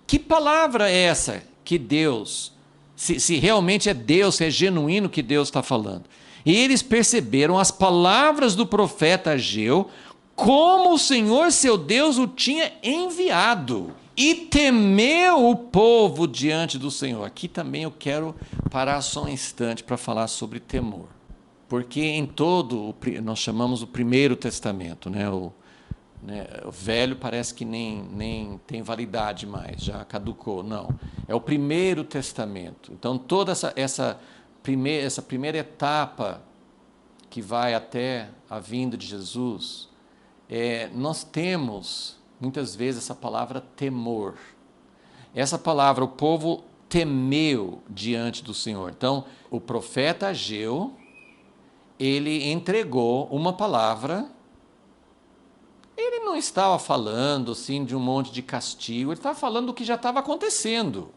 que palavra é essa que Deus, se realmente é Deus, se é genuíno que Deus está falando. E eles perceberam as palavras do profeta Ageu, como o Senhor seu Deus o tinha enviado. E temeu o povo diante do Senhor. Aqui também eu quero parar só um instante para falar sobre temor. Porque em todo, nós chamamos o Primeiro Testamento, o Velho parece que nem tem validade mais, já caducou, não. É o Primeiro Testamento. Então toda essa primeira etapa que vai até a vinda de Jesus, nós temos muitas vezes essa palavra temor. Essa palavra, o povo temeu diante do Senhor. Então o profeta Ageu, ele entregou uma palavra. Ele não estava falando assim de um monte de castigo, ele estava falando do que já estava acontecendo.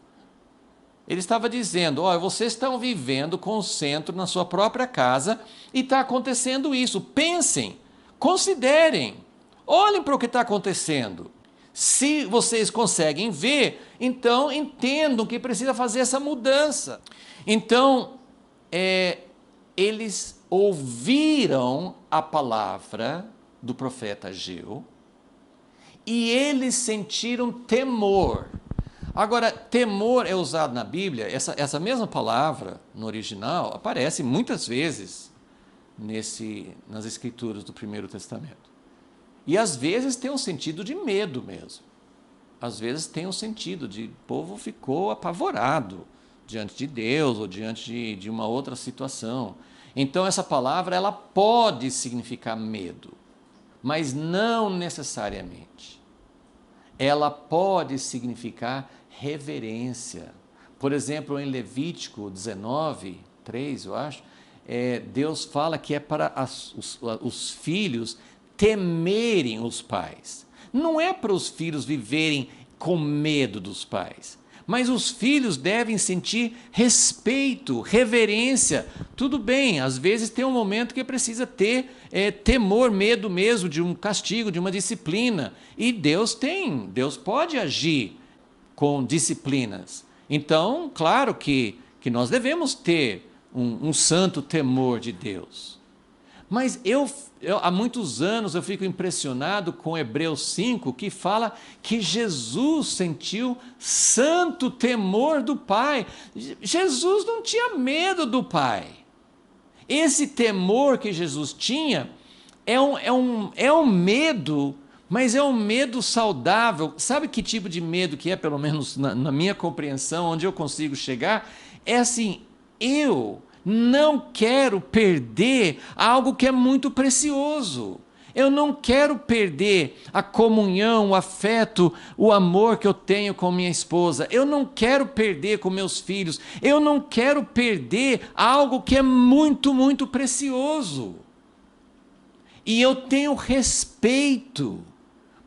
Ele estava dizendo, vocês estão vivendo com o centro na sua própria casa e está acontecendo isso. Pensem, considerem, olhem para o que está acontecendo. Se vocês conseguem ver, então entendam que precisa fazer essa mudança. Então, eles ouviram a palavra do profeta Ageu e eles sentiram temor. Agora, temor é usado na Bíblia, essa mesma palavra no original aparece muitas vezes nas escrituras do Primeiro Testamento. E às vezes tem um sentido de medo mesmo. Às vezes tem um sentido de o povo ficou apavorado diante de Deus ou diante de uma outra situação. Então essa palavra ela pode significar medo, mas não necessariamente. Ela pode significar reverência. Por exemplo, em Levítico 19, 3, eu acho, Deus fala que é para os filhos temerem os pais. Não é para os filhos viverem com medo dos pais, mas os filhos devem sentir respeito, reverência. Tudo bem, às vezes tem um momento que precisa ter temor, medo mesmo de um castigo, de uma disciplina. E Deus pode agir com disciplinas. Então, claro que nós devemos ter um santo temor de Deus. Mas há muitos anos eu fico impressionado com Hebreus 5, que fala que Jesus sentiu santo temor do Pai. Jesus não tinha medo do Pai. Esse temor que Jesus tinha é um medo, mas é um medo saudável. Sabe que tipo de medo que é, pelo menos na minha compreensão, onde eu consigo chegar? É assim, eu não quero perder algo que é muito precioso. Eu não quero perder a comunhão, o afeto, o amor que eu tenho com minha esposa. Eu não quero perder com meus filhos. Eu não quero perder algo que é muito, muito precioso. E eu tenho respeito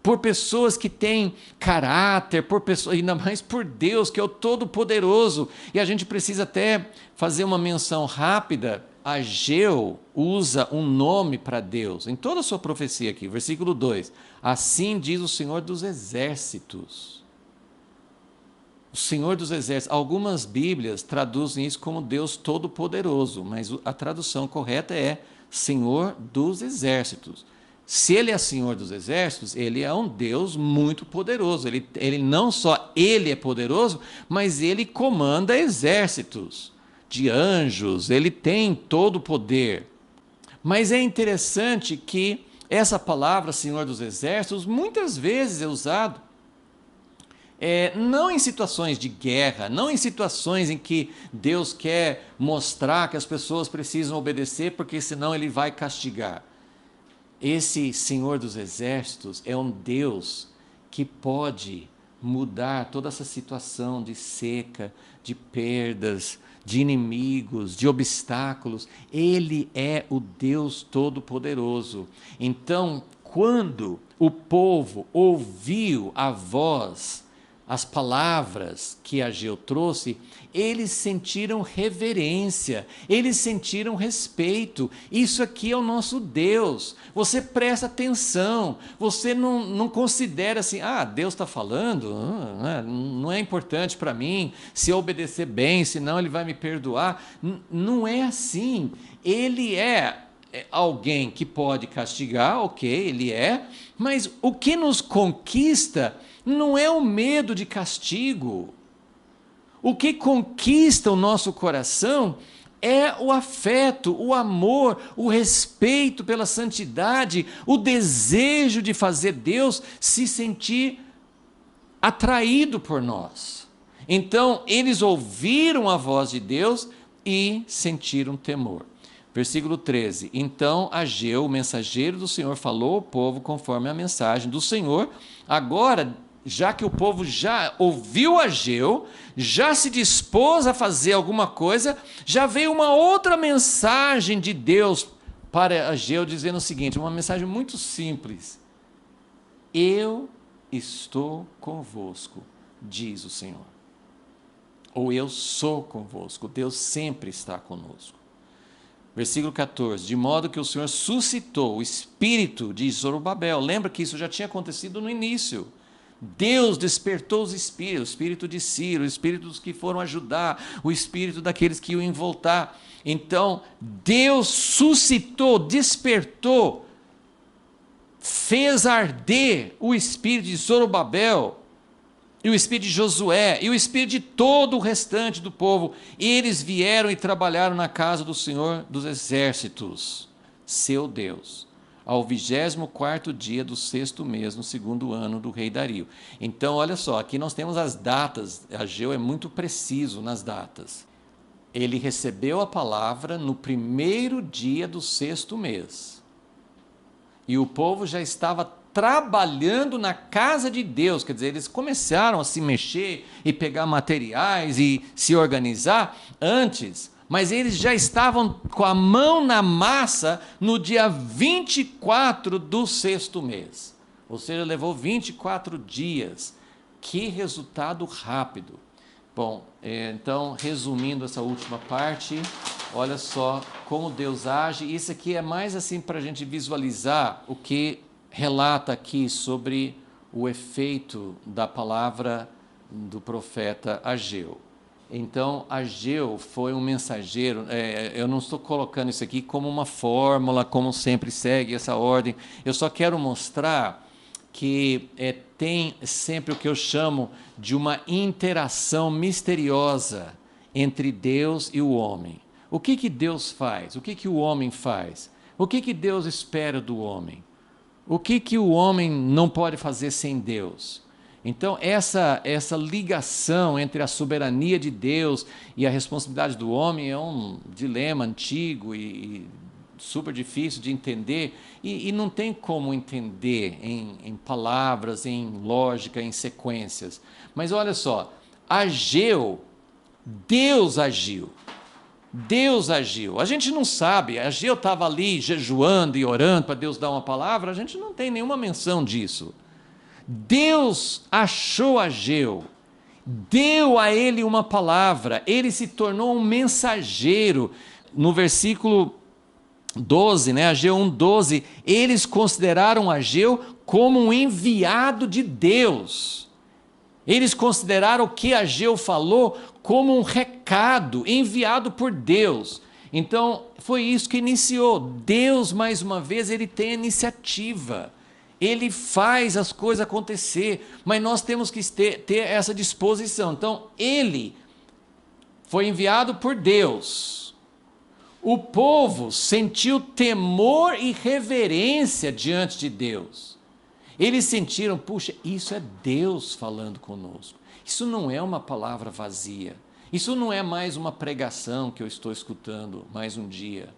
por pessoas que têm caráter, por pessoas, ainda mais por Deus, que é o Todo-Poderoso. E a gente precisa até fazer uma menção rápida. Ageu usa um nome para Deus, em toda a sua profecia aqui, versículo 2. Assim diz o Senhor dos Exércitos. O Senhor dos Exércitos. Algumas Bíblias traduzem isso como Deus Todo-Poderoso, mas a tradução correta é Senhor dos Exércitos. Se ele é Senhor dos Exércitos, ele é um Deus muito poderoso. Ele não só ele é poderoso, mas ele comanda exércitos de anjos, ele tem todo o poder. Mas é interessante que essa palavra Senhor dos Exércitos muitas vezes é usado não em situações de guerra, não em situações em que Deus quer mostrar que as pessoas precisam obedecer, porque senão ele vai castigar. Esse Senhor dos Exércitos é um Deus que pode mudar toda essa situação de seca, de perdas, de inimigos, de obstáculos. Ele é o Deus Todo-Poderoso. Então, quando o povo ouviu a voz as palavras que Ageu trouxe, eles sentiram reverência, eles sentiram respeito. Isso aqui é o nosso Deus. Você presta atenção, você não considera assim, Deus está falando, não é importante para mim, se eu obedecer bem, senão ele vai me perdoar. Não é assim. Ele é alguém que pode castigar, ok, ele é, mas o que nos conquista não é o medo de castigo. O que conquista o nosso coração é o afeto, o amor, o respeito pela santidade, o desejo de fazer Deus se sentir atraído por nós. Então, eles ouviram a voz de Deus e sentiram temor. Versículo 13, então Ageu, o mensageiro do Senhor, falou ao povo conforme a mensagem do Senhor. Agora, já que o povo já ouviu Ageu, já se dispôs a fazer alguma coisa, já veio uma outra mensagem de Deus para Ageu, dizendo o seguinte, uma mensagem muito simples: eu estou convosco, diz o Senhor. Ou eu sou convosco, Deus sempre está conosco. Versículo 14, de modo que o Senhor suscitou o espírito de Zorobabel. Lembra que isso já tinha acontecido no início. Deus despertou os espíritos, o espírito de Ciro, o espírito dos que foram ajudar, o espírito daqueles que iam voltar. Então, Deus suscitou, despertou, fez arder o espírito de Zorobabel, e o espírito de Josué, e o espírito de todo o restante do povo. E eles vieram e trabalharam na casa do Senhor dos Exércitos, seu Deus, ao 24º dia do 6º mês, no 2º ano do rei Dario. Então, olha só, aqui nós temos as datas. Ageu é muito preciso nas datas. Ele recebeu a palavra no 1º dia do 6º mês. E o povo já estava trabalhando na casa de Deus, quer dizer, eles começaram a se mexer e pegar materiais e se organizar antes, mas eles já estavam com a mão na massa no dia 24 do 6º mês, ou seja, levou 24 dias. Que resultado rápido. Bom, então, resumindo essa última parte, olha só como Deus age. Isso aqui é mais assim para a gente visualizar o que relata aqui sobre o efeito da palavra do profeta Ageu. Então, Ageu foi um mensageiro. Eu não estou colocando isso aqui como uma fórmula, como sempre segue essa ordem. Eu só quero mostrar que tem sempre o que eu chamo de uma interação misteriosa entre Deus e o homem. O que Deus faz? O que o homem faz? O que Deus espera do homem? O que o homem não pode fazer sem Deus? Então, essa ligação entre a soberania de Deus e a responsabilidade do homem é um dilema antigo e super difícil de entender, e não tem como entender em palavras, em lógica, em sequências. Mas olha só, Ageu, Deus agiu. Deus agiu. A gente não sabe, Ageu estava ali jejuando e orando para Deus dar uma palavra, a gente não tem nenhuma menção disso. Deus achou Ageu, deu a ele uma palavra, ele se tornou um mensageiro. No versículo 12, Ageu 1:12, eles consideraram Ageu como um enviado de Deus. Eles consideraram o que Ageu falou como um recado enviado por Deus. Então, foi isso que iniciou. Deus, mais uma vez, ele tem a iniciativa. Ele faz as coisas acontecer, mas nós temos que ter essa disposição. Então, ele foi enviado por Deus. O povo sentiu temor e reverência diante de Deus. Eles sentiram, puxa, isso é Deus falando conosco. Isso não é uma palavra vazia. Isso não é mais uma pregação que eu estou escutando mais um dia.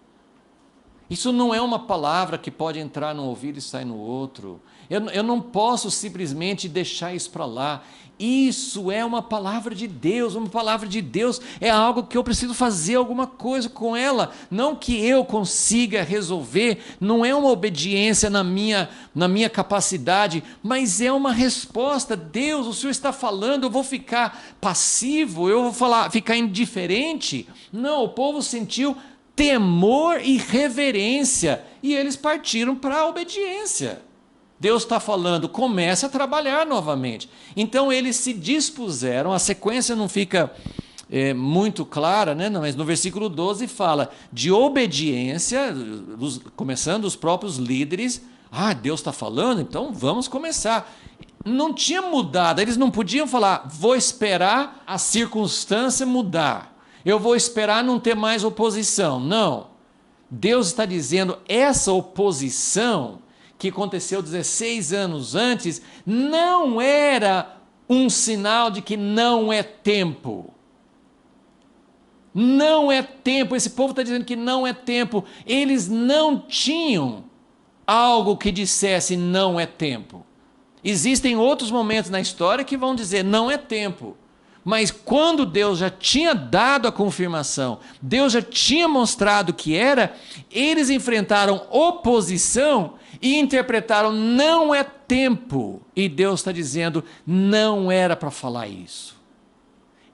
Isso não é uma palavra que pode entrar num ouvido e sair no outro. Eu não posso simplesmente deixar isso para lá. Isso é uma palavra de Deus. Uma palavra de Deus é algo que eu preciso fazer alguma coisa com ela. Não que eu consiga resolver, não é uma obediência na minha capacidade, mas é uma resposta. Deus, o Senhor está falando, eu vou ficar passivo, eu vou ficar indiferente? Não, o povo sentiu temor e reverência, e eles partiram para a obediência. Deus está falando, comece a trabalhar novamente. Então eles se dispuseram, a sequência não fica muito clara, né? Mas no versículo 12 fala de obediência, começando os próprios líderes. Deus está falando, então vamos começar. Não tinha mudado, eles não podiam falar, vou esperar a circunstância mudar. Eu vou esperar não ter mais oposição. Não. Deus está dizendo, essa oposição que aconteceu 16 anos antes, não era um sinal de que não é tempo. Não é tempo. Esse povo está dizendo que não é tempo. Eles não tinham algo que dissesse não é tempo. Existem outros momentos na história que vão dizer não é tempo. Mas quando Deus já tinha dado a confirmação, Deus já tinha mostrado que era, eles enfrentaram oposição e interpretaram não é tempo. E Deus está dizendo, não era para falar isso.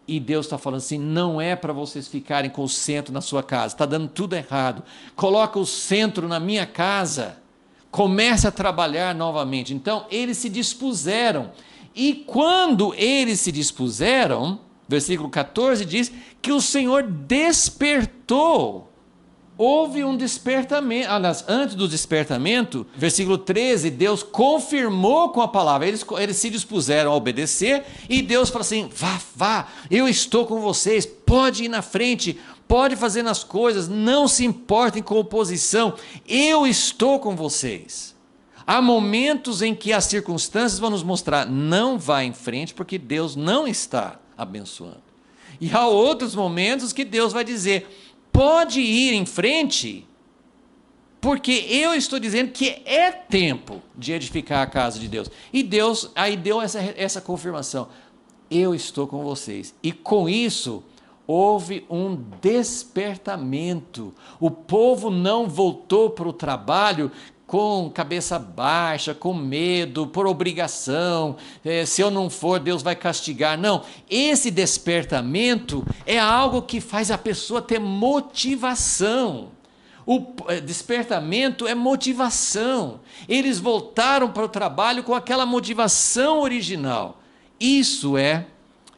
E Deus está falando assim, não é para vocês ficarem com o centro na sua casa, está dando tudo errado. Coloca o centro na minha casa, comece a trabalhar novamente. Então eles se dispuseram. E quando eles se dispuseram, versículo 14 diz que o Senhor despertou. Houve um despertamento, antes do despertamento, versículo 13, Deus confirmou com a palavra, eles se dispuseram a obedecer, e Deus falou assim, vá, eu estou com vocês, pode ir na frente, pode fazer nas coisas, não se importem com oposição, eu estou com vocês. Há momentos em que as circunstâncias vão nos mostrar, não vá em frente, porque Deus não está abençoando. E há outros momentos que Deus vai dizer, pode ir em frente, porque eu estou dizendo que é tempo de edificar a casa de Deus. E Deus aí deu essa confirmação, eu estou com vocês. E com isso, houve um despertamento. O povo não voltou para o trabalho com cabeça baixa, com medo, por obrigação, se eu não for, Deus vai castigar. Não, esse despertamento é algo que faz a pessoa ter motivação. O despertamento é motivação. Eles voltaram para o trabalho com aquela motivação original. Isso é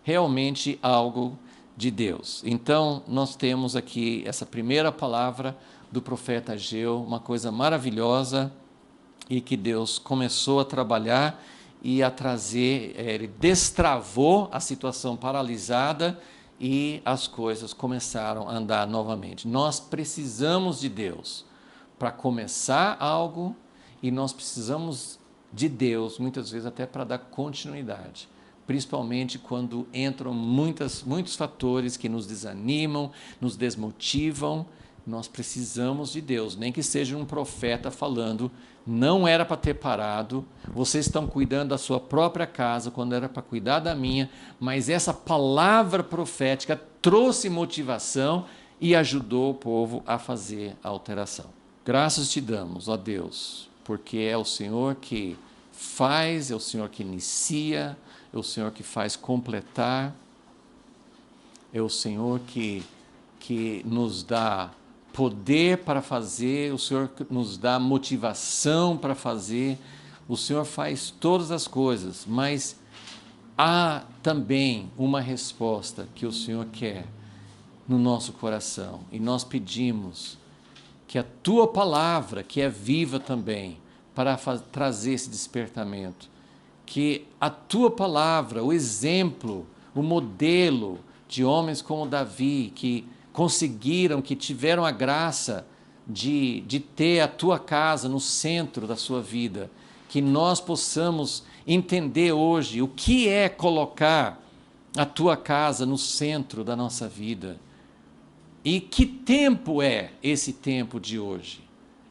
realmente algo de Deus. Então, nós temos aqui essa primeira palavra do profeta Ageu, uma coisa maravilhosa, e que Deus começou a trabalhar e a trazer, ele destravou a situação paralisada e as coisas começaram a andar novamente. Nós precisamos de Deus para começar algo, e nós precisamos de Deus, muitas vezes até para dar continuidade, principalmente quando entram muitos fatores que nos desanimam, nos desmotivam. Nós precisamos de Deus, nem que seja um profeta falando, não era para ter parado, vocês estão cuidando da sua própria casa, quando era para cuidar da minha, mas essa palavra profética trouxe motivação e ajudou o povo a fazer a alteração. Graças te damos, ó Deus, porque é o Senhor que faz, é o Senhor que inicia, é o Senhor que faz completar, é o Senhor que nos dá poder para fazer, o Senhor nos dá motivação para fazer, o Senhor faz todas as coisas, mas há também uma resposta que o Senhor quer no nosso coração, e nós pedimos que a Tua palavra, que é viva também, para trazer esse despertamento, que a Tua palavra, o exemplo, o modelo de homens como Davi, que conseguiram, que tiveram a graça de ter a Tua casa no centro da sua vida, que nós possamos entender hoje o que é colocar a Tua casa no centro da nossa vida, e que tempo é esse tempo de hoje.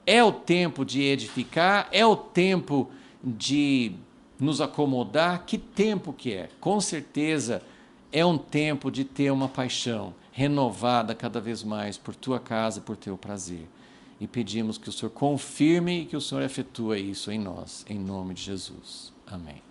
É o tempo de edificar? É o tempo de nos acomodar? Que tempo que é? Com certeza é um tempo de ter uma paixão renovada cada vez mais por tua casa, por teu prazer. E pedimos que o Senhor confirme e que o Senhor efetue isso em nós, em nome de Jesus. Amém.